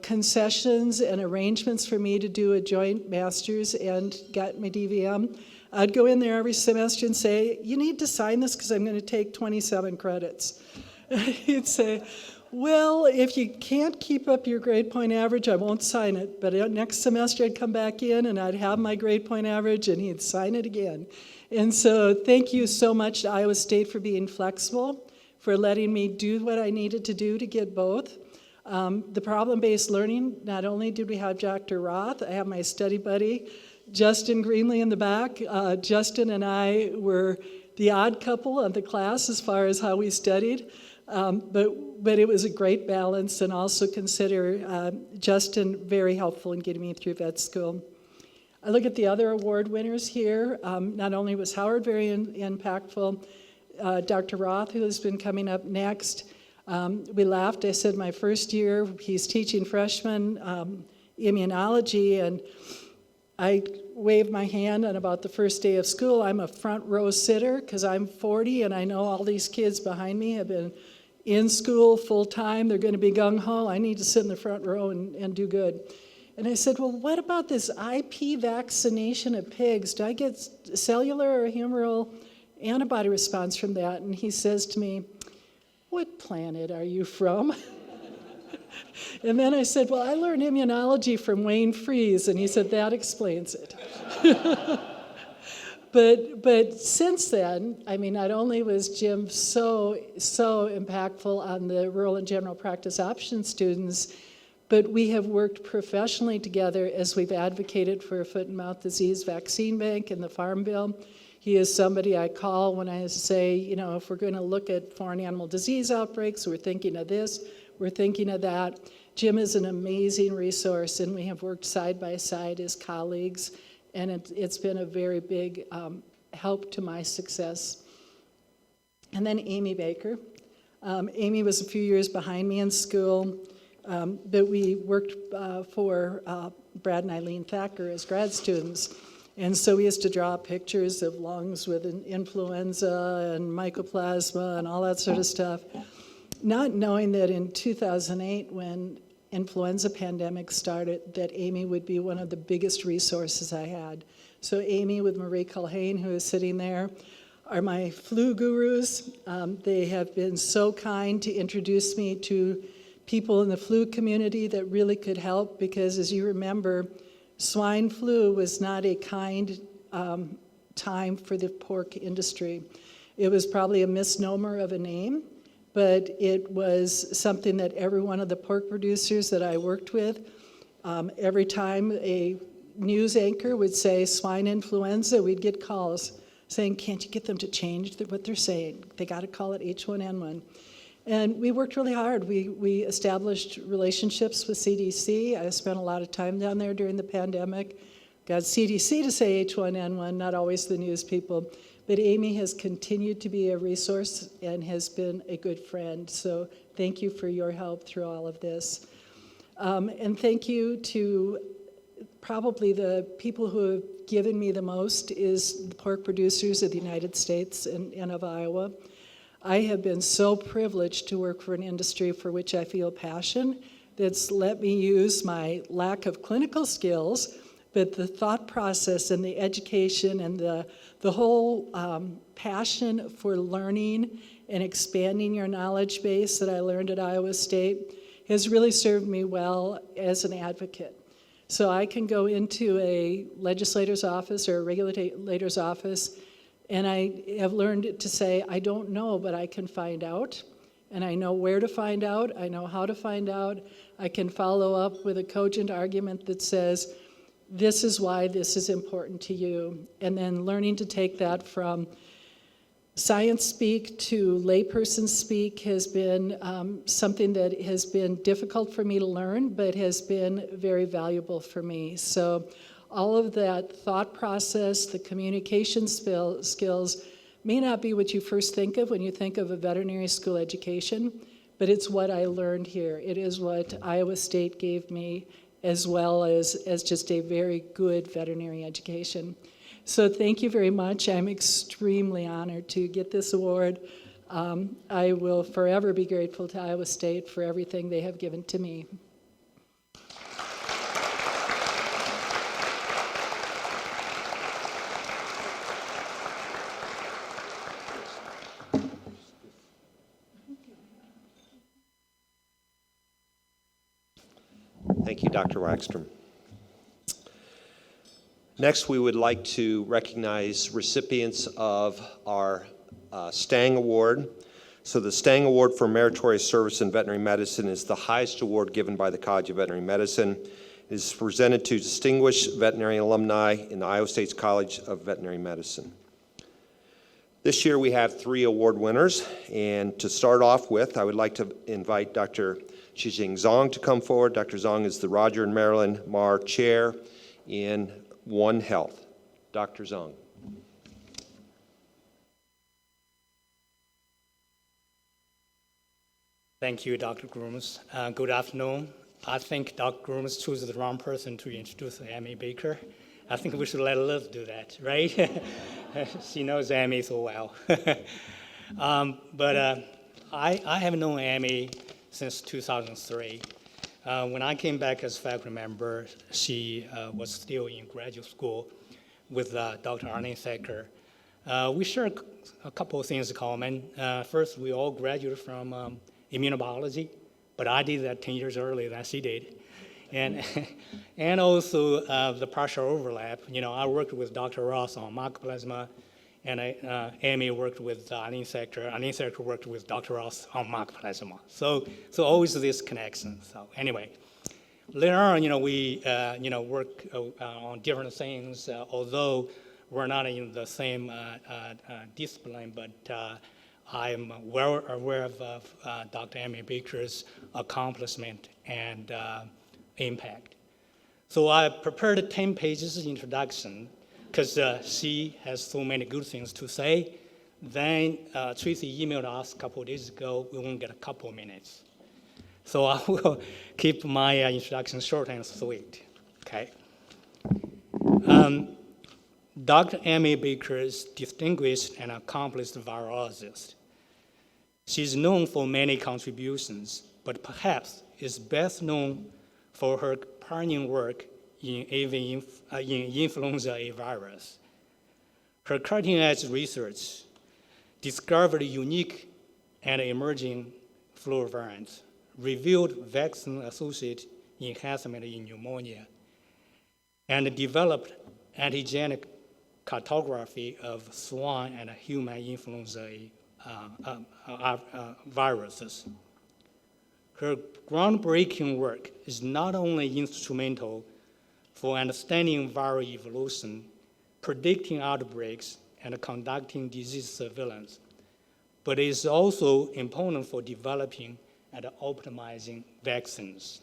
concessions and arrangements for me to do a joint master's and get my DVM. I'd go in there every semester and say, you need to sign this because I'm going to take 27 credits. He'd say, well, if you can't keep up your grade point average, I won't sign it. But next semester I'd come back in and I'd have my grade point average and he'd sign it again. And so thank you so much to Iowa State for being flexible, for letting me do what I needed to do to get both. The problem-based learning, not only did we have Dr. Roth, I have my study buddy, Justin Greenlee in the back. Justin and I were the odd couple of the class as far as how we studied. But it was a great balance, and also consider Justin very helpful in getting me through vet school. I look at the other award winners here. Not only was Howard very impactful, Dr. Roth, who has been coming up next, we laughed. I said my first year, he's teaching freshmen immunology, and I waved my hand on about the first day of school. I'm a front row sitter because I'm 40 and I know all these kids behind me have been in school full time. They're going to be gung-ho. I need to sit in the front row and do good. And I said, well, what about this IP vaccination of pigs? Do I get cellular or humoral antibody response from that? And he says to me, what planet are you from? And then I said, well, I learned immunology from Wayne Fries, and he said, that explains it. But since then, I mean, not only was Jim so impactful on the rural and general practice option students, but we have worked professionally together as we've advocated for a foot and mouth disease vaccine bank in the Farm Bill. He is somebody I call when I say, if we're going to look at foreign animal disease outbreaks, we're thinking of this, we're thinking of that. Jim is an amazing resource, and we have worked side by side as colleagues, and it's been a very big help to my success. And then Amy Baker. Amy was a few years behind me in school, but we worked for Brad and Eileen Thacker as grad students. And so we used to draw pictures of lungs with an influenza and mycoplasma and all that sort of stuff, not knowing that in 2008, when influenza pandemic started, that Amy would be one of the biggest resources I had. So Amy with Marie Culhane, who is sitting there, are my flu gurus. They have been so kind to introduce me to people in the flu community that really could help, because as you remember, swine flu was not a kind time for the pork industry. It was probably a misnomer of a name, but it was something that every one of the pork producers that I worked with, every time a news anchor would say swine influenza, we'd get calls saying, can't you get them to change what they're saying? They got to call it H1N1. And we worked really hard. We established relationships with CDC. I spent a lot of time down there during the pandemic. Got CDC to say H1N1, not always the news people. But Amy has continued to be a resource and has been a good friend. So thank you for your help through all of this. And thank you to probably the people who have given me the most is the pork producers of the United States and of Iowa. I have been so privileged to work for an industry for which I feel passion that's let me use my lack of clinical skills, but the thought process and the education and the whole passion for learning and expanding your knowledge base that I learned at Iowa State has really served me well as an advocate. So I can go into a legislator's office or a regulator's office, and I have learned to say, I don't know, but I can find out. And I know where to find out. I know how to find out. I can follow up with a cogent argument that says, this is why this is important to you. And then learning to take that from science speak to layperson speak has been something that has been difficult for me to learn, but has been very valuable for me. So all of that thought process, the communication skills may not be what you first think of when you think of a veterinary school education, but it's what I learned here. It is what Iowa State gave me, as well as just a very good veterinary education. So thank you very much. I'm extremely honored to get this award. I will forever be grateful to Iowa State for everything they have given to me. Thank you, Dr. Wagstrom. Next, we would like to recognize recipients of our Stange Award. So the Stange Award for Meritorious Service in Veterinary Medicine is the highest award given by the College of Veterinary Medicine. It is presented to distinguished veterinary alumni in the Iowa State's College of Veterinary Medicine. This year we have 3 award winners, and to start off with, I would like to invite Dr. Shijing Zhang to come forward. Dr. Zhang is the Roger and Marilyn Marr Chair in One Health. Dr. Zhang. Thank you, Dr. Grooms. Good afternoon. I think Dr. Grooms chose the wrong person to introduce Amy Baker. I think we should let Liz do that, right? She knows Amy so well. But I have known Amy since 2003. When I came back as faculty member, she was still in graduate school with Dr. Arlene Thacker. We share a couple of things in common. First, we all graduated from immunobiology, but I did that 10 years earlier than she did. And also the partial overlap. You know, I worked with Dr. Roth on mycoplasma, and Amy worked with Arlene Thacker. Arlene Thacker worked with Dr. Roth on mycoplasma. So always this connection. So anyway, later on, we work on different things, although we're not in the same discipline, but I'm well aware of Dr. Amy Baker's accomplishment and impact. So I prepared 10 pages introduction because she has so many good things to say. Then Tracy emailed us a couple of days ago, we won't get a couple of minutes. So I will keep my introduction short and sweet, okay? Dr. Amy Baker is distinguished and accomplished virologist. She's known for many contributions, but perhaps is best known for her pioneering work in influenza A virus. Her cutting-edge research discovered unique and emerging flu variants, revealed vaccine-associated enhancement in pneumonia, and developed antigenic cartography of swine and human influenza viruses. Her groundbreaking work is not only instrumental for understanding viral evolution, predicting outbreaks, and conducting disease surveillance, but is also important for developing and optimizing vaccines.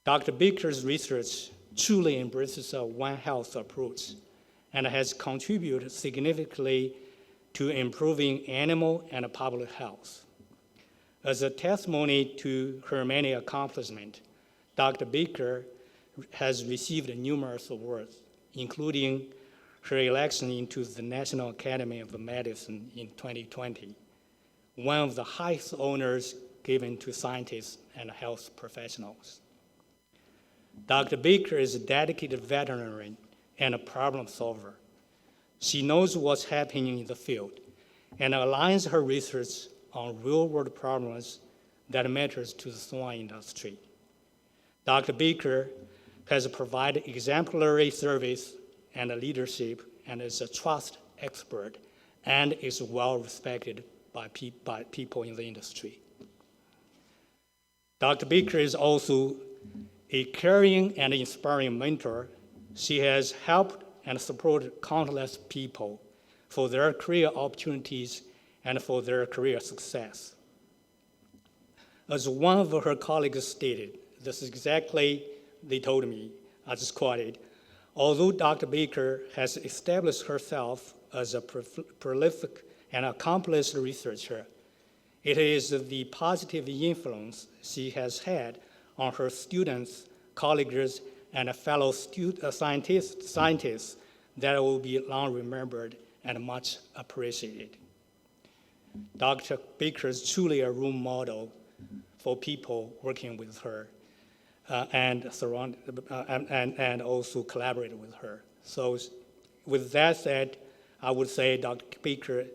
Dr. Baker's research truly embraces a One Health approach and has contributed significantly to improving animal and public health. As a testimony to her many accomplishments, Dr. Baker has received numerous awards, including her election into the National Academy of Medicine in 2020, one of the highest honors given to scientists and health professionals. Dr. Baker is a dedicated veterinarian and a problem solver. She knows what's happening in the field and aligns her research on real-world problems that matters to the swine industry. Dr. Baker has provided exemplary service and leadership and is a trust expert and is well respected by people in the industry. Dr. Baker is also a caring and inspiring mentor. She has helped and supported countless people for their career opportunities and for their career success. As one of her colleagues stated, this is exactly they told me, I just quoted, although Dr. Baker has established herself as a prolific and accomplished researcher, it is the positive influence she has had on her students, colleagues, and fellow scientists that will be long remembered and much appreciated. Dr. Baker is truly a role model for people working with her and also collaborate with her. So with that said, I would say Dr. Baker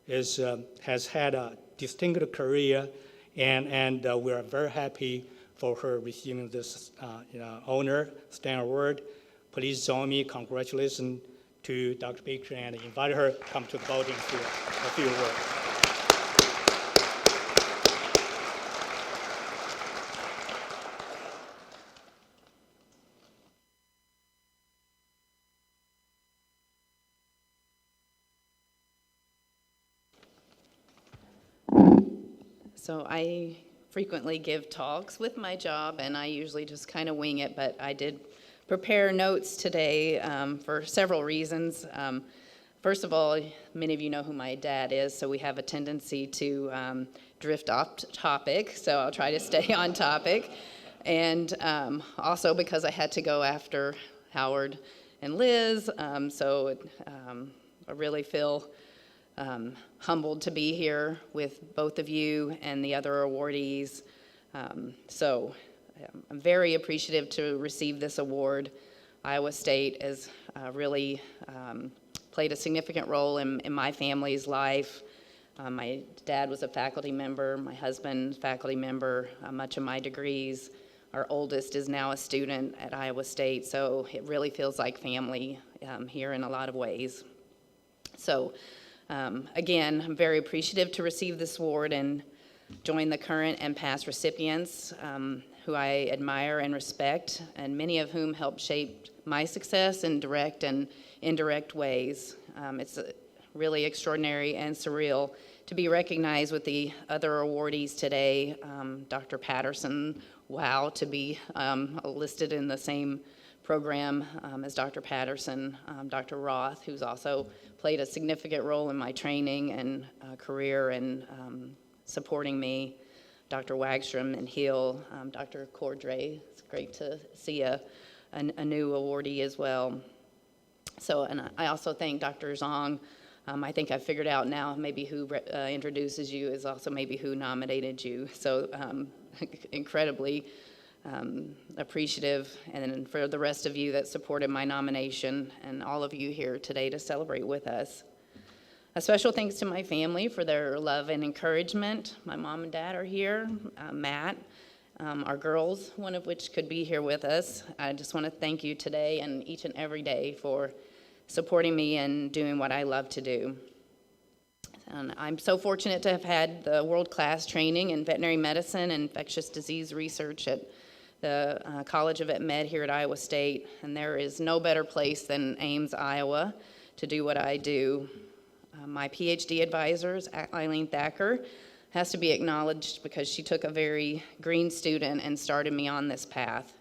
has had a distinguished career, and we are very happy for her receiving this honor, Stange Award. Please join me, congratulations to Dr. Baker, and invite her to come to the podium for a few words. So I frequently give talks with my job, and I usually just kind of wing it, but I did prepare notes today for several reasons. First of all, many of you know who my dad is, so we have a tendency to drift off topic, so I'll try to stay on topic. And also because I had to go after Howard and Liz, so I really feel humbled to be here with both of you and the other awardees. So I'm very appreciative to receive this award. Iowa State has really played a significant role in my family's life. My dad was a faculty member, my husband, faculty member, much of my degrees. Our oldest is now a student at Iowa State, so it really feels like family here in a lot of ways. So again, I'm very appreciative to receive this award and join the current and past recipients who I admire and respect, and many of whom helped shape my success in direct and indirect ways. It's really extraordinary and surreal to be recognized with the other awardees today. Dr. Patterson, wow, to be listed in the same program as Dr. Patterson, Dr. Roth, who's also played a significant role in my training and career and supporting me, Dr. Wagstrom and Hill, Dr. Cordray. It's great to see a new awardee as well. So, and I also thank Dr. Zong. I think I figured out now maybe who introduces you is also maybe who nominated you. So incredibly appreciative, and then for the rest of you that supported my nomination and all of you here today to celebrate with us. A special thanks to my family for their love and encouragement. My mom and dad are here, Matt, our girls, one of which could be here with us. I just want to thank you today and each and every day for supporting me and doing what I love to do. And I'm so fortunate to have had the world-class training in veterinary medicine and infectious disease research at the College of Veterinary Medicine here at Iowa State, and there is no better place than Ames, Iowa, to do what I do. My PhD advisor, Eileen Thacker, has to be acknowledged because she took a very green student and started me on this path.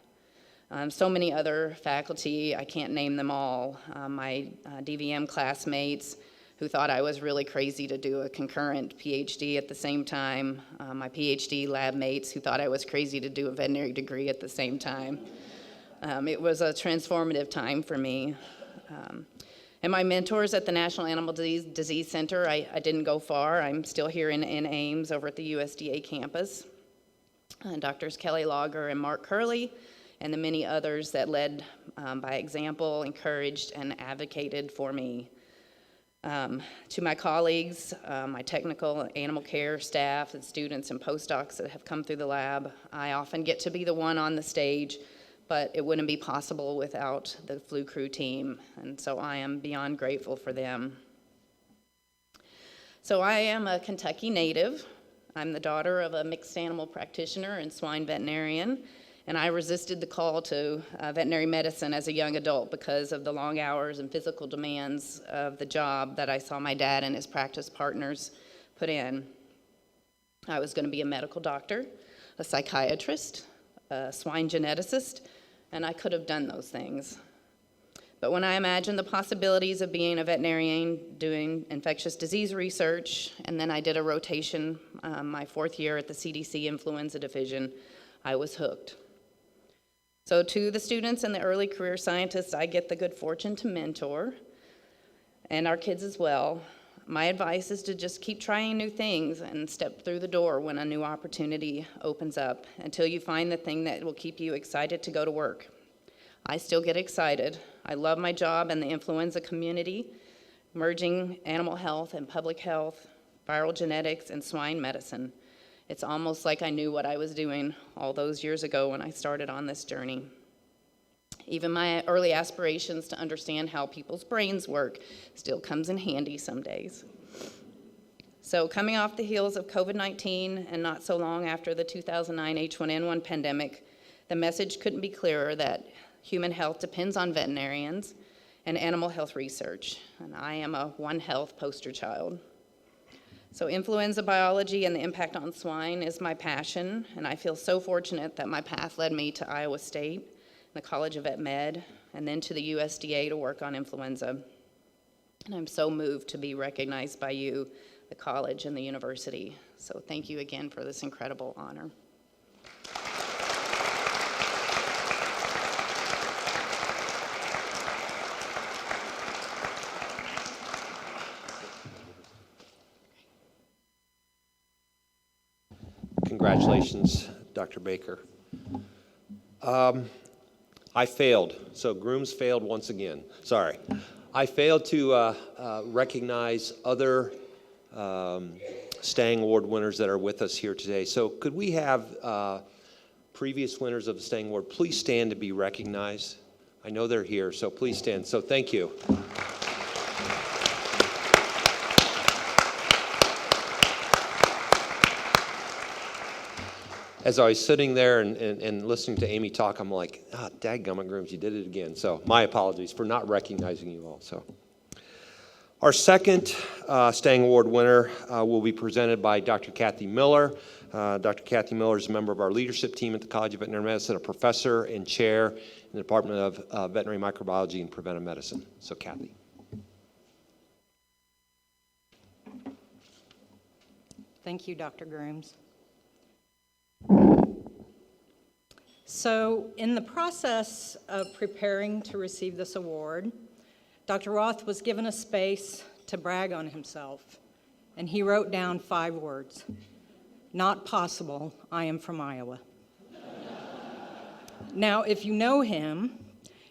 So many other faculty, I can't name them all. My DVM classmates who thought I was really crazy to do a concurrent PhD at the same time. My PhD lab mates who thought I was crazy to do a veterinary degree at the same time. It was a transformative time for me. And my mentors at the National Animal Disease Center, I didn't go far. I'm still here in Ames over at the USDA campus. Doctors Kelly Lager and Mark Curley, and the many others that led by example, encouraged, and advocated for me. To my colleagues, my technical animal care staff, and students and postdocs that have come through the lab, I often get to be the one on the stage, but it wouldn't be possible without the Flu Crew team, and so I am beyond grateful for them. So I am a Kentucky native. I'm the daughter of a mixed animal practitioner and swine veterinarian, and I resisted the call to veterinary medicine as a young adult because of the long hours and physical demands of the job that I saw my dad and his practice partners put in. I was going to be a medical doctor, a psychiatrist, a swine geneticist, and I could have done those things. But when I imagined the possibilities of being a veterinarian, doing infectious disease research, and then I did a rotation my 4th year at the CDC Influenza Division, I was hooked. So to the students and the early career scientists I get the good fortune to mentor, and our kids as well, my advice is to just keep trying new things and step through the door when a new opportunity opens up until you find the thing that will keep you excited to go to work. I still get excited. I love my job in the influenza community, merging animal health and public health, viral genetics, and swine medicine. It's almost like I knew what I was doing all those years ago when I started on this journey. Even my early aspirations to understand how people's brains work still comes in handy some days. So coming off the heels of COVID-19 and not so long after the 2009 H1N1 pandemic, the message couldn't be clearer that human health depends on veterinarians and animal health research, and I am a One Health poster child. So influenza biology and the impact on swine is my passion, and I feel so fortunate that my path led me to Iowa State, the College of Veterinary Medicine, and then to the USDA to work on influenza. And I'm so moved to be recognized by you, the college and the university. So thank you again for this incredible honor. Congratulations, Dr. Baker. I failed. So Grooms failed once again. Sorry. I failed to recognize other Stange Award winners that are with us here today. So could we have previous winners of the Stange Award please stand to be recognized? I know they're here, so please stand. So thank you. As I was sitting there and listening to Amy talk, I'm like, dadgummit, Grooms, you did it again. So my apologies for not recognizing you all. So our second Stange Award winner will be presented by Dr. Kathy Miller. Dr. Kathy Miller is a member of our leadership team at the College of Veterinary Medicine, a professor and chair in the Department of Veterinary Microbiology and Preventive Medicine. So Kathy. Thank you, Dr. Grooms. So in the process of preparing to receive this award, Dr. Roth was given a space to brag on himself, and he wrote down 5 words. Not possible, I am from Iowa. Now, if you know him,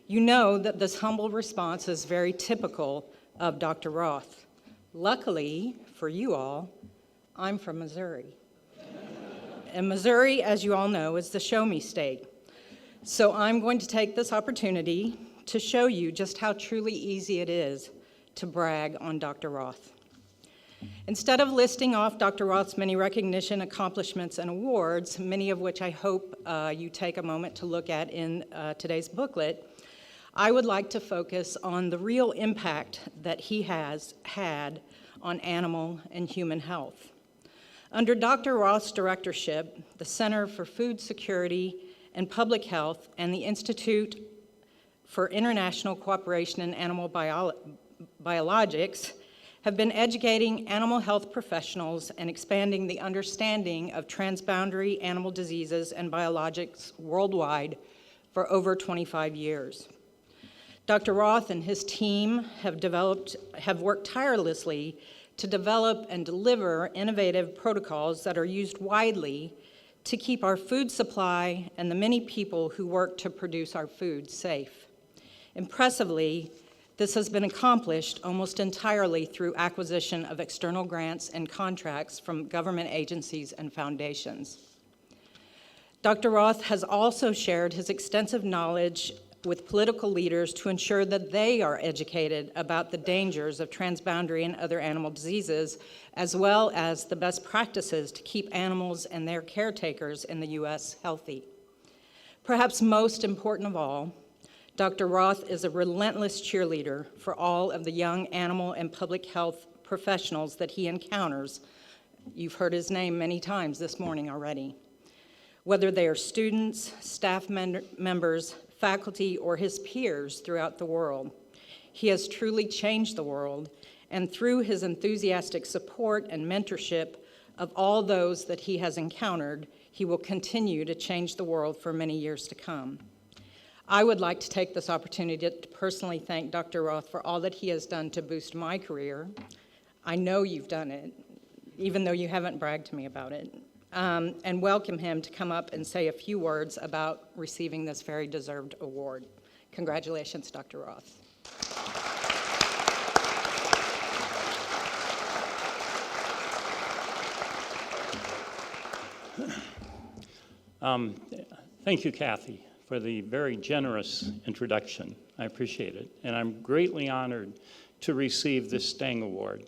you know that this humble response is very typical of Dr. Roth. Luckily for you all, I'm from Missouri. And Missouri, as you all know, is the show me state. So I'm going to take this opportunity to show you just how truly easy it is to brag on Dr. Roth. Instead of listing off Dr. Roth's many recognition, accomplishments, and awards, many of which I hope you take a moment to look at in today's booklet, I would like to focus on the real impact that he has had on animal and human health. Under Dr. Roth's directorship, the Center for Food Security and Public Health and the Institute for International Cooperation in Animal Biologics have been educating animal health professionals and expanding the understanding of transboundary animal diseases and biologics worldwide for over 25 years. Dr. Roth and his team have worked tirelessly to develop and deliver innovative protocols that are used widely to keep our food supply and the many people who work to produce our food safe. Impressively, this has been accomplished almost entirely through acquisition of external grants and contracts from government agencies and foundations. Dr. Roth has also shared his extensive knowledge with political leaders to ensure that they are educated about the dangers of transboundary and other animal diseases, as well as the best practices to keep animals and their caretakers in the U.S. healthy. Perhaps most important of all, Dr. Roth is a relentless cheerleader for all of the young animal and public health professionals that he encounters. You've heard his name many times this morning already. Whether they are students, staff members, faculty, or his peers throughout the world, he has truly changed the world, and through his enthusiastic support and mentorship of all those that he has encountered, he will continue to change the world for many years to come. I would like to take this opportunity to personally thank Dr. Roth for all that he has done to boost my career. I know you've done it, even though you haven't bragged to me about it, and welcome him to come up and say a few words about receiving this very deserved award. Congratulations, Dr. Roth. Thank you, Kathy, for the very generous introduction. I appreciate it. And I'm greatly honored to receive this Stange Award.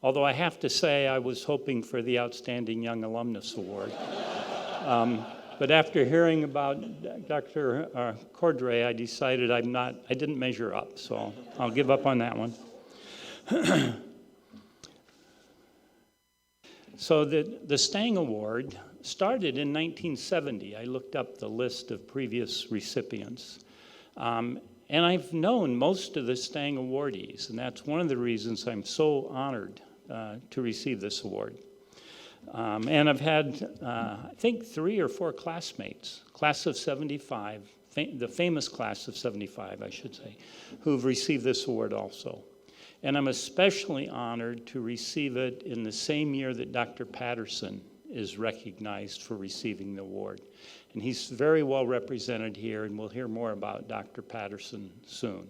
Although I have to say I was hoping for the Outstanding Young Alumnus Award. But after hearing about Dr. Cordray, I decided I didn't measure up, so I'll give up on that one. So the Stange Award started in 1970. I looked up the list of previous recipients. And I've known most of the Stange awardees, and that's one of the reasons I'm so honored to receive this award. And I've had, I think, 3 or 4 classmates, class of 75, the famous class of 75, I should say, who've received this award also. And I'm especially honored to receive it in the same year that Dr. Patterson is recognized for receiving the award. And he's very well represented here, and we'll hear more about Dr. Patterson soon.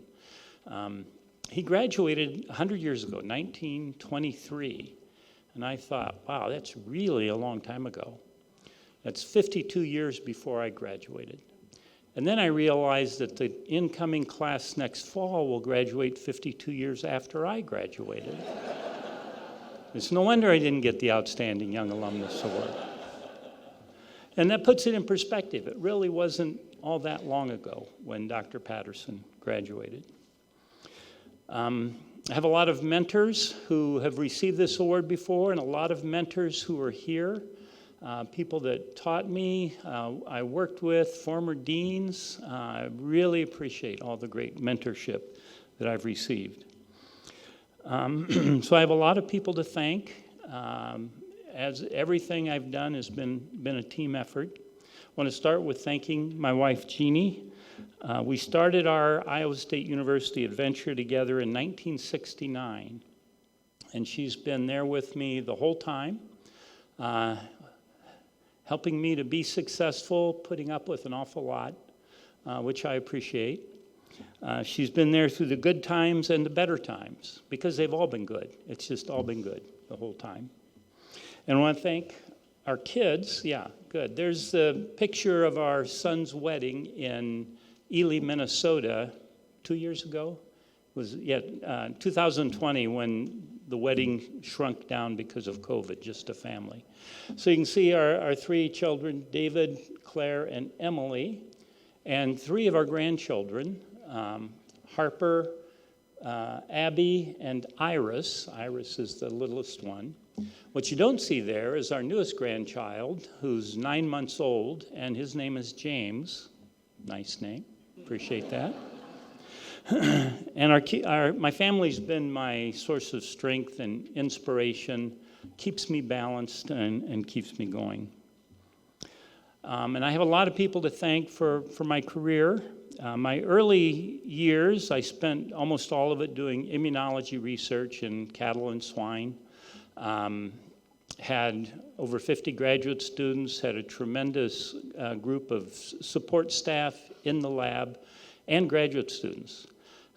He graduated 100 years ago, 1923, and I thought, wow, that's really a long time ago. That's 52 years before I graduated. And then I realized that the incoming class next fall will graduate 52 years after I graduated. It's no wonder I didn't get the Outstanding Young Alumnus Award. And that puts it in perspective. It really wasn't all that long ago when Dr. Patterson graduated. I have a lot of mentors who have received this award before, and a lot of mentors who are here, people that taught me, I worked with, former deans. I really appreciate all the great mentorship that I've received. So I have a lot of people to thank. As everything I've done has been a team effort. I want to start with thanking my wife, Jeannie. We started our Iowa State University adventure together in 1969, and she's been there with me the whole time, helping me to be successful, putting up with an awful lot, which I appreciate. She's been there through the good times and the better times, because they've all been good. It's just all been good the whole time. And I want to thank our kids. Yeah, good. There's the picture of our son's wedding in Ely, Minnesota, 2 years ago. It was 2020 when the wedding shrunk down because of COVID, just a family. So you can see our three children, David, Claire, and Emily, and three of our grandchildren, Harper, Abby, and Iris. Iris is the littlest one. What you don't see there is our newest grandchild, who's 9 months old, and his name is James. Nice name. Appreciate that. And my family's been my source of strength and inspiration, keeps me balanced and keeps me going. And I have a lot of people to thank for my career. My early years, I spent almost all of it doing immunology research in cattle and swine. Had over 50 graduate students, had a tremendous group of support staff in the lab, and graduate students.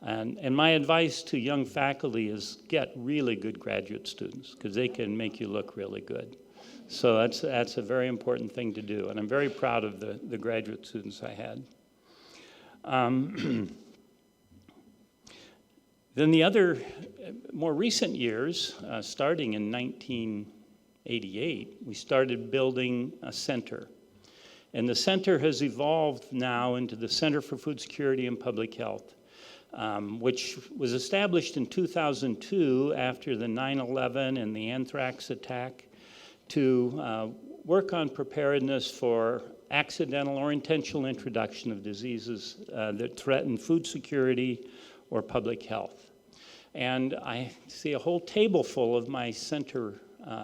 And my advice to young faculty is get really good graduate students, because they can make you look really good. So that's a very important thing to do, and I'm very proud of the graduate students I had. Then the other more recent years, starting in 1988, we started building a center. And the center has evolved now into the Center for Food Security and Public Health, which was established in 2002 after the 9/11 and the anthrax attack to work on preparedness for accidental or intentional introduction of diseases that threaten food security or public health. And I see a whole table full of my center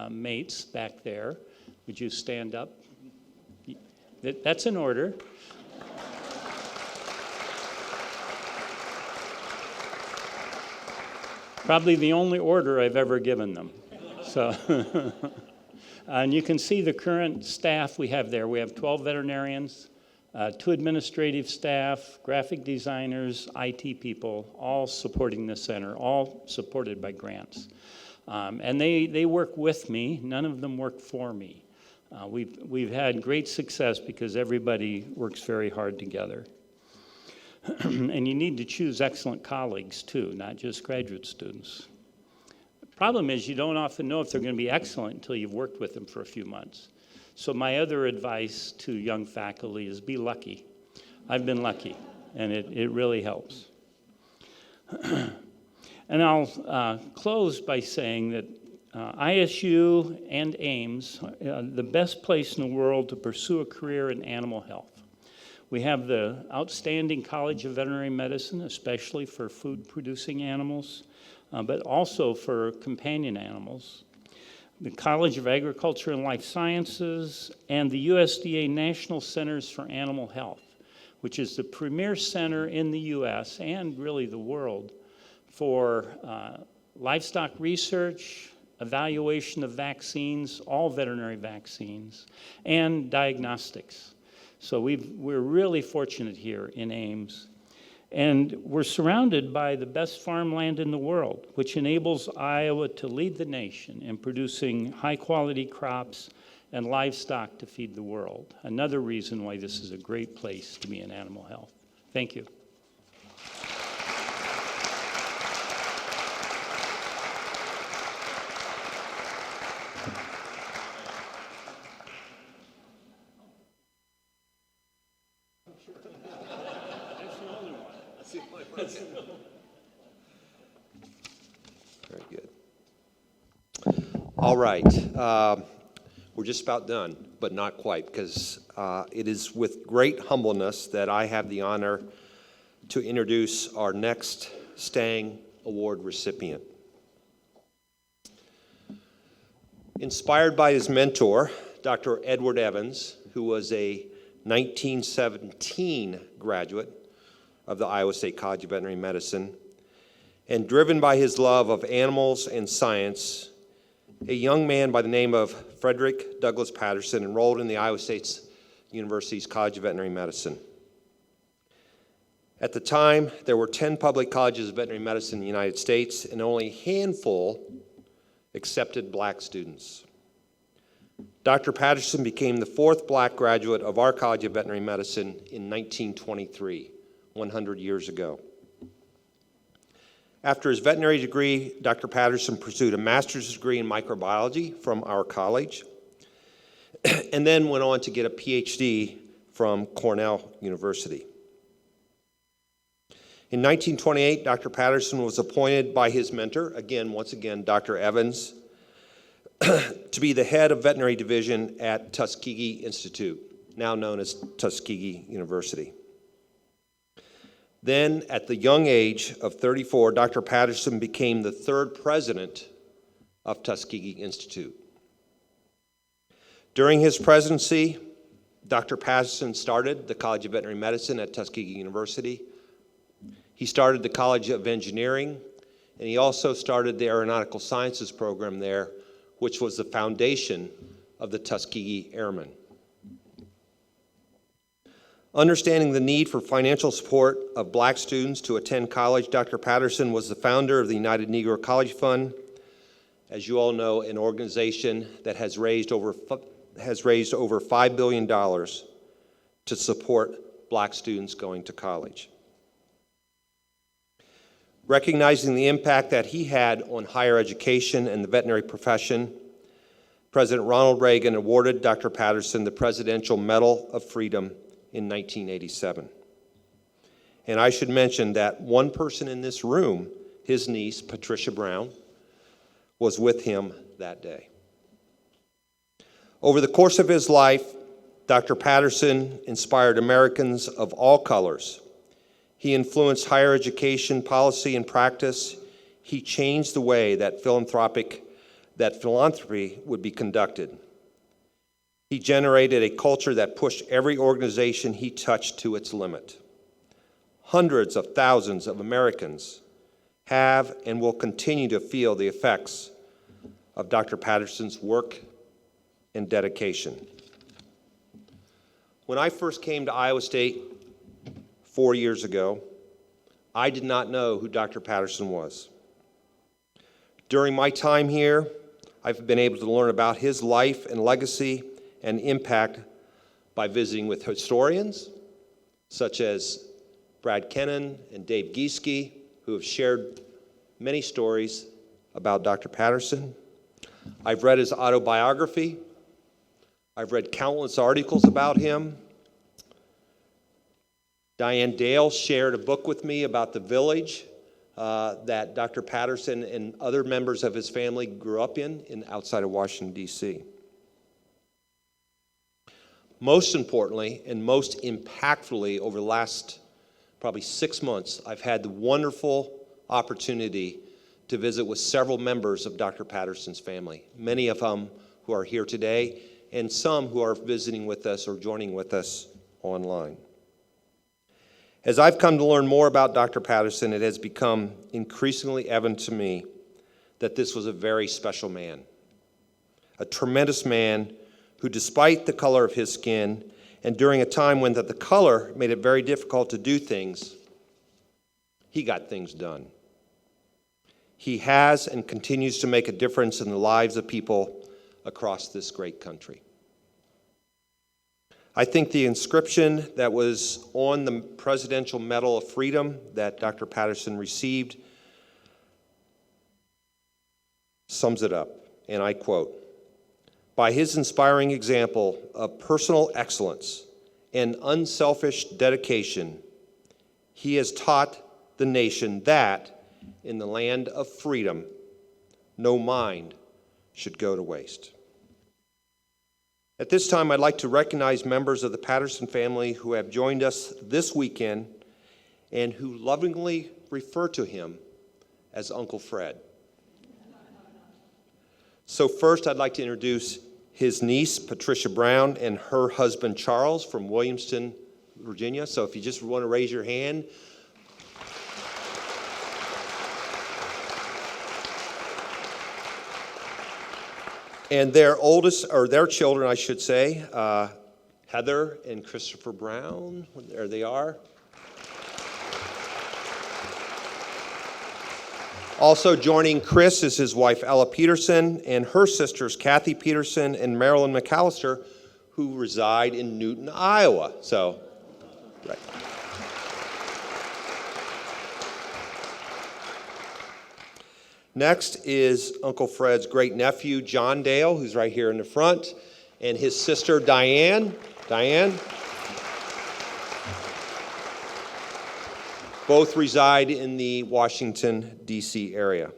mates back there. Would you stand up? That's in order. Probably the only order I've ever given them. So, and you can see the current staff we have there. We have 12 veterinarians, 2 administrative staff, graphic designers, IT people, all supporting the center, all supported by grants. And they work with me. None of them work for me. We've had great success because everybody works very hard together. And you need to choose excellent colleagues too, not just graduate students. The problem is you don't often know if they're going to be excellent until you've worked with them for a few months. So my other advice to young faculty is be lucky. I've been lucky, and it really helps. And I'll close by saying that ISU and Ames are the best place in the world to pursue a career in animal health. We have the outstanding College of Veterinary Medicine, especially for food-producing animals, but also for companion animals. The College of Agriculture and Life Sciences, and the USDA National Centers for Animal Health, which is the premier center in the U.S. and really the world for livestock research, evaluation of vaccines, all veterinary vaccines, and diagnostics. So we're really fortunate here in Ames. And we're surrounded by the best farmland in the world, which enables Iowa to lead the nation in producing high-quality crops and livestock to feed the world. Another reason why this is a great place to be in animal health. Thank you. Very good. All right. We're just about done, but not quite, because it is with great humbleness that I have the honor to introduce our next Stange Award recipient. Inspired by his mentor, Dr. Edward Evans, who was a 1917 graduate of the Iowa State College of Veterinary Medicine, and driven by his love of animals and science, a young man by the name of Frederick Douglass Patterson enrolled in the Iowa State University's College of Veterinary Medicine. At the time, there were 10 public colleges of veterinary medicine in the United States, and only a handful accepted black students. Dr. Patterson became the 4th black graduate of our College of Veterinary Medicine in 1923, 100 years ago. After his veterinary degree, Dr. Patterson pursued a master's degree in microbiology from our college, and then went on to get a PhD from Cornell University. In 1928, Dr. Patterson was appointed by his mentor, once again, Dr. Evans, to be the head of veterinary division at Tuskegee Institute, now known as Tuskegee University. Then, at the young age of 34, Dr. Patterson became the 3rd president of Tuskegee Institute. During his presidency, Dr. Patterson started the College of Veterinary Medicine at Tuskegee University. He started the College of Engineering, and he also started the Aeronautical Sciences program there, which was the foundation of the Tuskegee Airmen. Understanding the need for financial support of black students to attend college, Dr. Patterson was the founder of the United Negro College Fund, as you all know, an organization that has raised over $5 billion to support black students going to college. Recognizing the impact that he had on higher education and the veterinary profession, President Ronald Reagan awarded Dr. Patterson the Presidential Medal of Freedom in 1987. And I should mention that one person in this room, his niece, Patricia Brown, was with him that day. Over the course of his life, Dr. Patterson inspired Americans of all colors. He influenced higher education policy and practice. He changed the way that philanthropy would be conducted. He generated a culture that pushed every organization he touched to its limit. Hundreds of thousands of Americans have and will continue to feel the effects of Dr. Patterson's work and dedication. When I first came to Iowa State 4 years ago, I did not know who Dr. Patterson was. During my time here, I've been able to learn about his life and legacy and impact by visiting with historians such as Brad Kennan and Dave Gieske, who have shared many stories about Dr. Patterson. I've read his autobiography. I've read countless articles about him. Diane Dale shared a book with me about the village that Dr. Patterson and other members of his family grew up in outside of Washington, D.C. Most importantly and most impactfully over the last probably 6 months, I've had the wonderful opportunity to visit with several members of Dr. Patterson's family, many of them who are here today, and some who are visiting with us or joining with us online. As I've come to learn more about Dr. Patterson, it has become increasingly evident to me that this was a very special man, a tremendous man who, despite the color of his skin, and during a time when the color made it very difficult to do things, he got things done. He has and continues to make a difference in the lives of people across this great country. I think the inscription that was on the Presidential Medal of Freedom that Dr. Patterson received sums it up, and I quote, "By his inspiring example of personal excellence and unselfish dedication, he has taught the nation that, in the land of freedom, no mind should go to waste." At this time, I'd like to recognize members of the Patterson family who have joined us this weekend and who lovingly refer to him as Uncle Fred. So first, I'd like to introduce his niece, Patricia Brown, and her husband, Charles, from Williamston, Virginia. So if you just want to raise your hand. And their oldest, or their children, I should say, Heather and Christopher Brown. There they are. Also joining Chris is his wife Ella Peterson and her sisters Kathy Peterson and Marilyn McAllister, who reside in Newton, Iowa. So, right. Next is Uncle Fred's great nephew, John Dale, who's right here in the front, and his sister, Diane. Diane. Both reside in the Washington, D.C. area.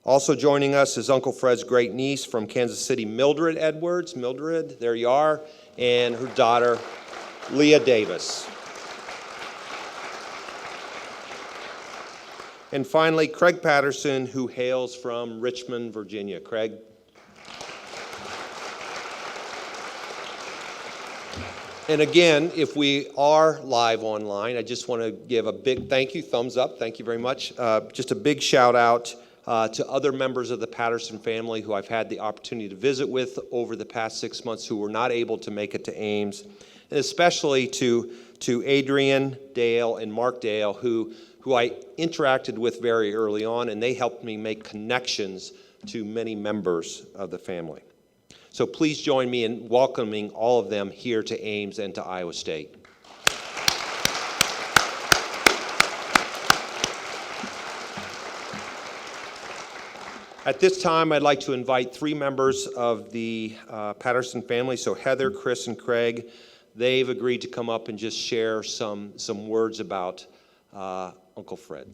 Also joining us is Uncle Fred's great niece from Kansas City, Mildred Edwards. Mildred, there you are, and her daughter, Leah Davis. And finally, Craig Patterson, who hails from Richmond, Virginia. Craig. And again, if we are live online, I just want to give a big thank you, thumbs up, thank you very much. Just a big shout out to other members of the Patterson family who I've had the opportunity to visit with over the past 6 months who were not able to make it to Ames, and especially to Adrian Dale and Mark Dale, who I interacted with very early on, and they helped me make connections to many members of the family. So please join me in welcoming all of them here to Ames and to Iowa State. At this time, I'd like to invite 3 members of the Patterson family, so Heather, Chris, and Craig. They've agreed to come up and just share some words about Uncle Fred.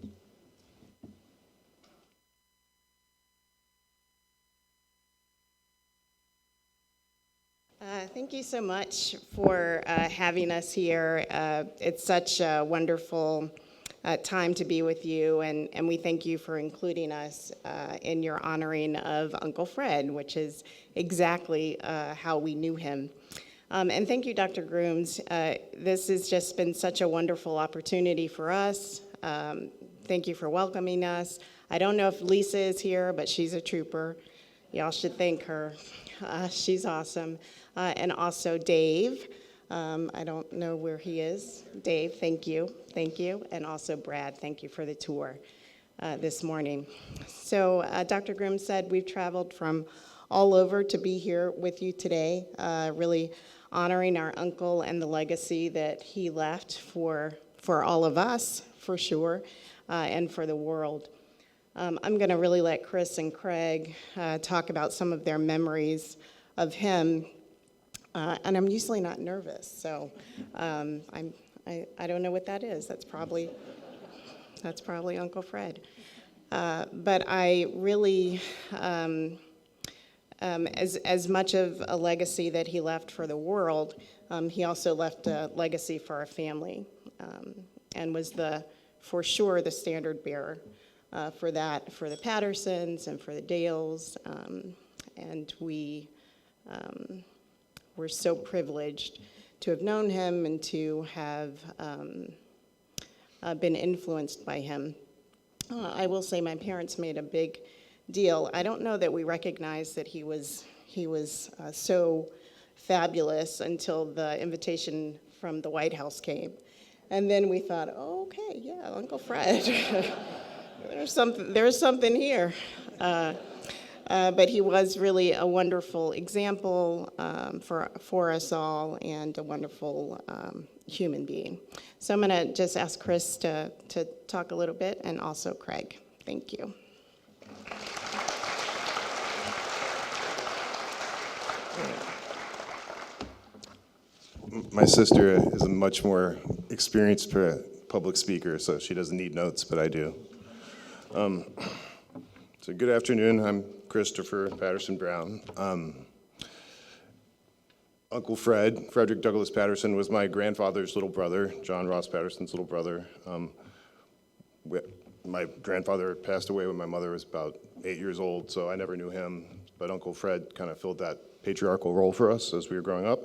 Thank you so much for having us here. It's such a wonderful time to be with you, and we thank you for including us in your honoring of Uncle Fred, which is exactly how we knew him. And thank you, Dr. Grooms. This has just been such a wonderful opportunity for us. Thank you for welcoming us. I don't know if Lisa is here, but she's a trooper. Y'all should thank her. She's awesome. And also Dave. I don't know where he is. Dave, thank you. Thank you. And also Brad, thank you for the tour this morning. So Dr. Grimm said we've traveled from all over to be here with you today, really honoring our uncle and the legacy that he left for all of us, for sure, and for the world. I'm going to really let Chris and Craig talk about some of their memories of him. And I'm usually not nervous, so I don't know what that is. That's probably Uncle Fred. But I really, as much of a legacy that he left for the world, he also left a legacy for our family, and was for sure the standard bearer for that, for the Pattersons and for the Dales, and we're so privileged to have known him and to have been influenced by him. I will say my parents made a big deal. I don't know that we recognized that he was so fabulous until the invitation from the White House came. And then we thought, oh, okay, yeah, Uncle Fred. There's something here. But he was really a wonderful example for us all, and a wonderful human being. So I'm going to just ask Chris to talk a little bit, and also Craig. Thank you. My sister is a much more experienced public speaker, so she doesn't need notes, but I do. So good afternoon. I'm Christopher Patterson Brown. Uncle Frederick Douglass Patterson, was my grandfather's little brother, John Ross Patterson's little brother. My grandfather passed away when my mother was about 8 years old, so I never knew him, but Uncle Fred kind of filled that patriarchal role for us as we were growing up.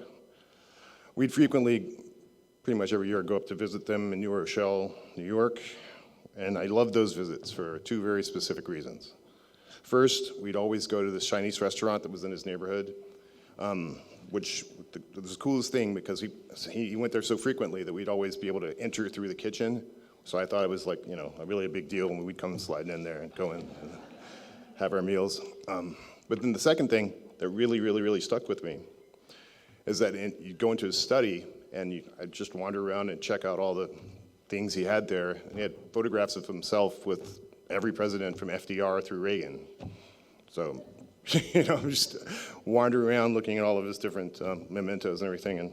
We'd frequently, pretty much every year, go up to visit them in New Rochelle, New York, and I loved those visits for 2 very specific reasons. First, we'd always go to this Chinese restaurant that was in his neighborhood, which was the coolest thing because he went there so frequently that we'd always be able to enter through the kitchen So I thought it was like, a really big deal when we'd come sliding in there and go in and have our meals. But then the second thing that really, really, really stuck with me is that you go into his study and I'd just wander around and check out all the things he had there. And he had photographs of himself with every president from FDR through Reagan. So, just wandering around looking at all of his different mementos and everything. And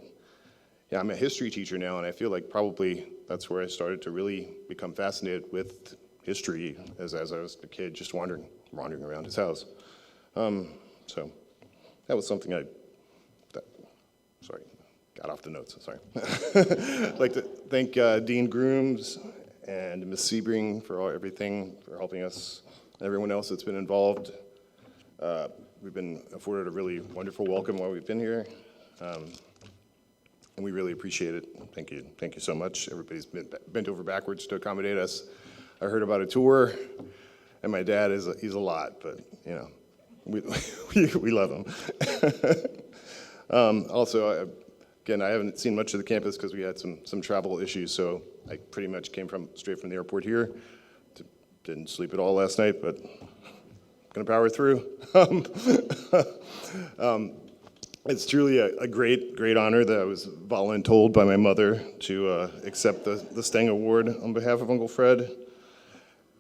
yeah, I'm a history teacher now, and I feel like probably that's where I started to really become fascinated with history as I was a kid, just wandering around his house. So that was something got off the notes, sorry. I'd like to thank Dean Grooms and Ms. Sebring for everything, for helping us, and everyone else that's been involved. We've been afforded a really wonderful welcome while we've been here, and we really appreciate it. Thank you so much. Everybody's been bent over backwards to accommodate us. I heard about a tour, and my dad he's a lot, but we love him. Also, again, I haven't seen much of the campus because we had some travel issues, so I pretty much came straight from the airport here. Didn't sleep at all last night, but gonna power through. It's truly a great honor that I was voluntold by my mother to accept the Stange Award on behalf of Uncle Fred.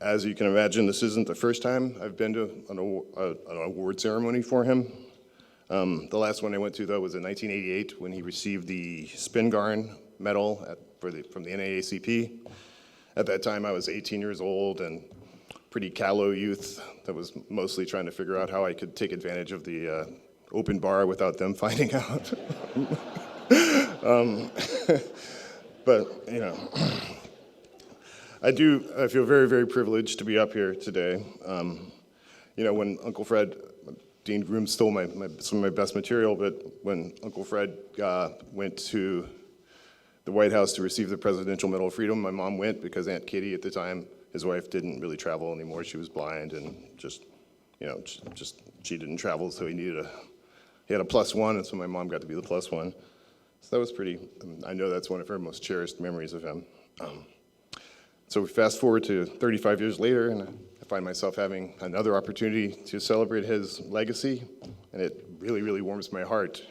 As you can imagine, this isn't the first time I've been to an award ceremony for him. The last one I went to, though, was in 1988 when he received the Spingarn Medal from the NAACP. At that time, I was 18 years old and pretty callow youth that was mostly trying to figure out how I could take advantage of the open bar without them finding out. But, I feel very, very privileged to be up here today. When Uncle Fred, Dean Groom stole some of my best material, but when Uncle Fred went to the White House to receive the Presidential Medal of Freedom, my mom went because Aunt Kitty at the time, his wife, didn't really travel anymore. She was blind and she didn't travel, so he had a +1, and so my mom got to be the +1. So that was I know that's one of her most cherished memories of him. So we fast forward to 35 years later, and I find myself having another opportunity to celebrate his legacy, and it really, really warms my heart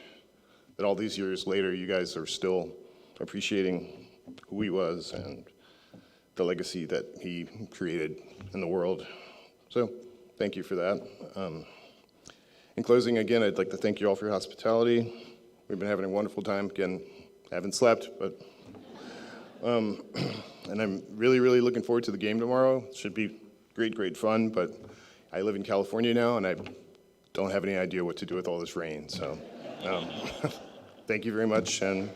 that all these years later, you guys are still appreciating who he was and the legacy that he created in the world. So thank you for that. In closing, again, I'd like to thank you all for your hospitality. We've been having a wonderful time. Again, I haven't slept, but and I'm really, really looking forward to the game tomorrow. It should be great fun, but I live in California now, and I don't have any idea what to do with all this rain. So thank you very much, and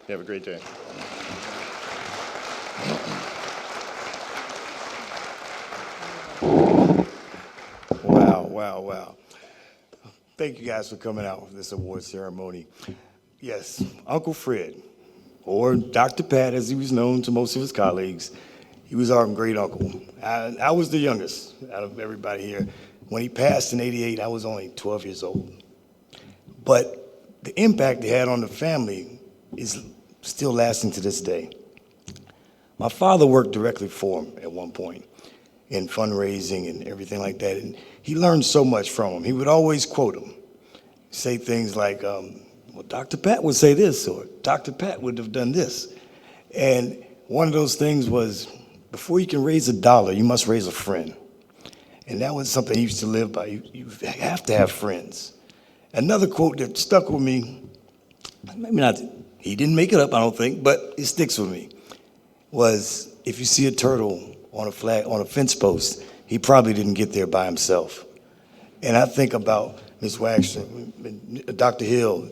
have a great day. Wow. Thank you guys for coming out for this award ceremony. Yes, Uncle Fred, or Dr. Pat, as he was known to most of his colleagues, he was our great uncle. I was the youngest out of everybody here. When he passed in '88, I was only 12 years old. But the impact he had on the family is still lasting to this day. My father worked directly for him at one point in fundraising and everything like that, and he learned so much from him. He would always quote him, say things like, well, Dr. Pat would say this, or Dr. Pat would have done this. And one of those things was, before you can raise $1, you must raise a friend. And that was something he used to live by. You have to have friends. Another quote that stuck with me, maybe not, he didn't make it up, I don't think, but it sticks with me, was if you see a turtle on a fence post, he probably didn't get there by himself. And I think about Ms. Wagstrom, Dr. Hill,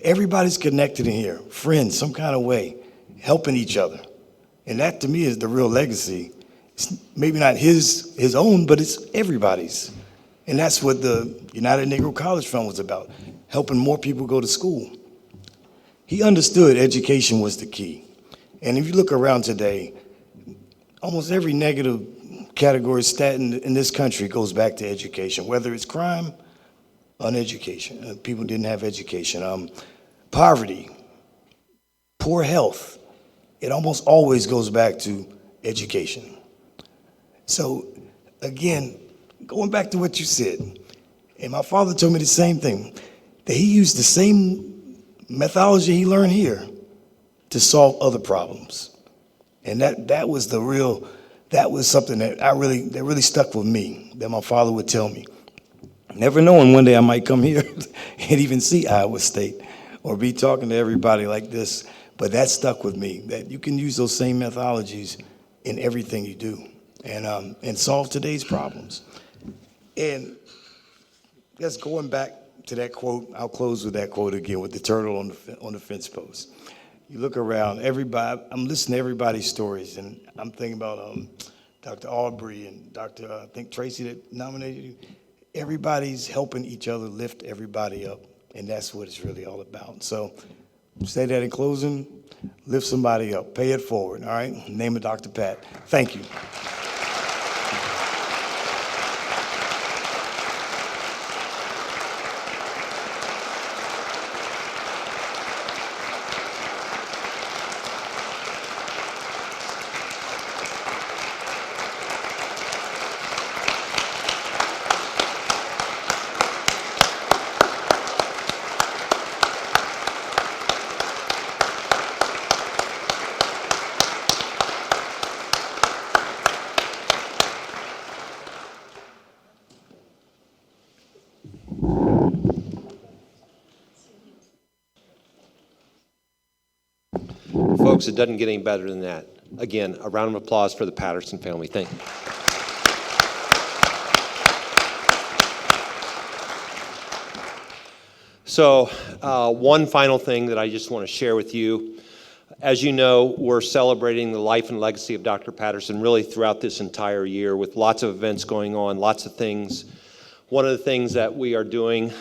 everybody's connected in here, friends, some kind of way, helping each other. And that to me is the real legacy. It's maybe not his own, but it's everybody's. And that's what the United Negro College Fund was about, helping more people go to school. He understood education was the key. And if you look around today, almost every negative category stat in this country goes back to education, whether it's crime, uneducation. People didn't have education. Poverty, poor health. It almost always goes back to education. So, again, going back to what you said, and my father told me the same thing, that he used the same methodology he learned here to solve other problems. And that was something that really stuck with me, that my father would tell me. Never knowing one day I might come here and even see Iowa State or be talking to everybody like this, but that stuck with me, that you can use those same methodologies in everything you do and solve today's problems. And just going back to that quote, I'll close with that quote again, with the turtle on the fence post. You look around, everybody, I'm listening to everybody's stories, and I'm thinking about Dr. Aubrey and Dr. I think Tracy that nominated you. Everybody's helping each other lift everybody up, and that's what it's really all about. So say that in closing, lift somebody up, pay it forward, all right? Name of Dr. Pat. Thank you. Folks, it doesn't get any better than that. Again, a round of applause for the Patterson family. Thank you. So one final thing that I just want to share with you. As you know, we're celebrating the life and legacy of Dr. Patterson really throughout this entire year with lots of events going on, lots of things. One of the things that we are doing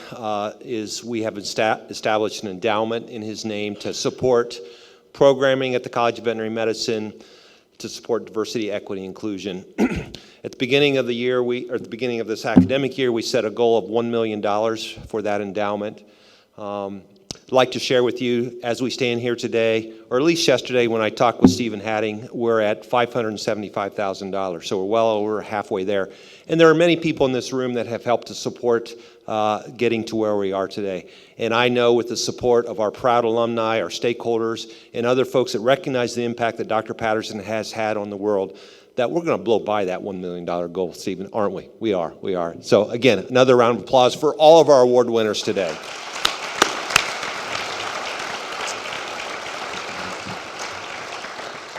is we have established an endowment in his name to support programming at the College of Veterinary Medicine, to support diversity, equity, inclusion. At the beginning of the year, at the beginning of this academic year, we set a goal of $1 million for that endowment. I'd like to share with you, as we stand here today, or at least yesterday when I talked with Stephen Hatting, we're at $575,000, so we're well over halfway there. And there are many people in this room that have helped to support getting to where we are today. And I know with the support of our proud alumni, our stakeholders, and other folks that recognize the impact that Dr. Patterson has had on the world, that we're going to blow by that $1 million goal, Stephen, aren't we? We are. So again, another round of applause for all of our award winners today.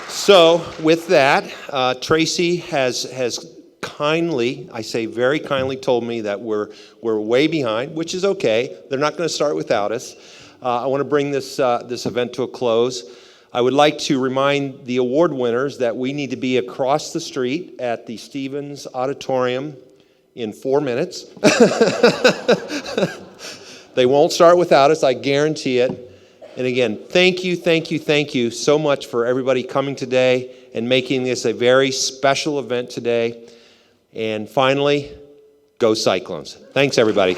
So with that, Tracy has kindly, I say very kindly, told me that we're way behind, which is okay. They're not going to start without us. I want to bring this event to a close. I would like to remind the award winners that we need to be across the street at the Stevens Auditorium in 4 minutes. They won't start without us, I guarantee it. And again, thank you so much for everybody coming today and making this a very special event today. And finally, go Cyclones. Thanks, everybody.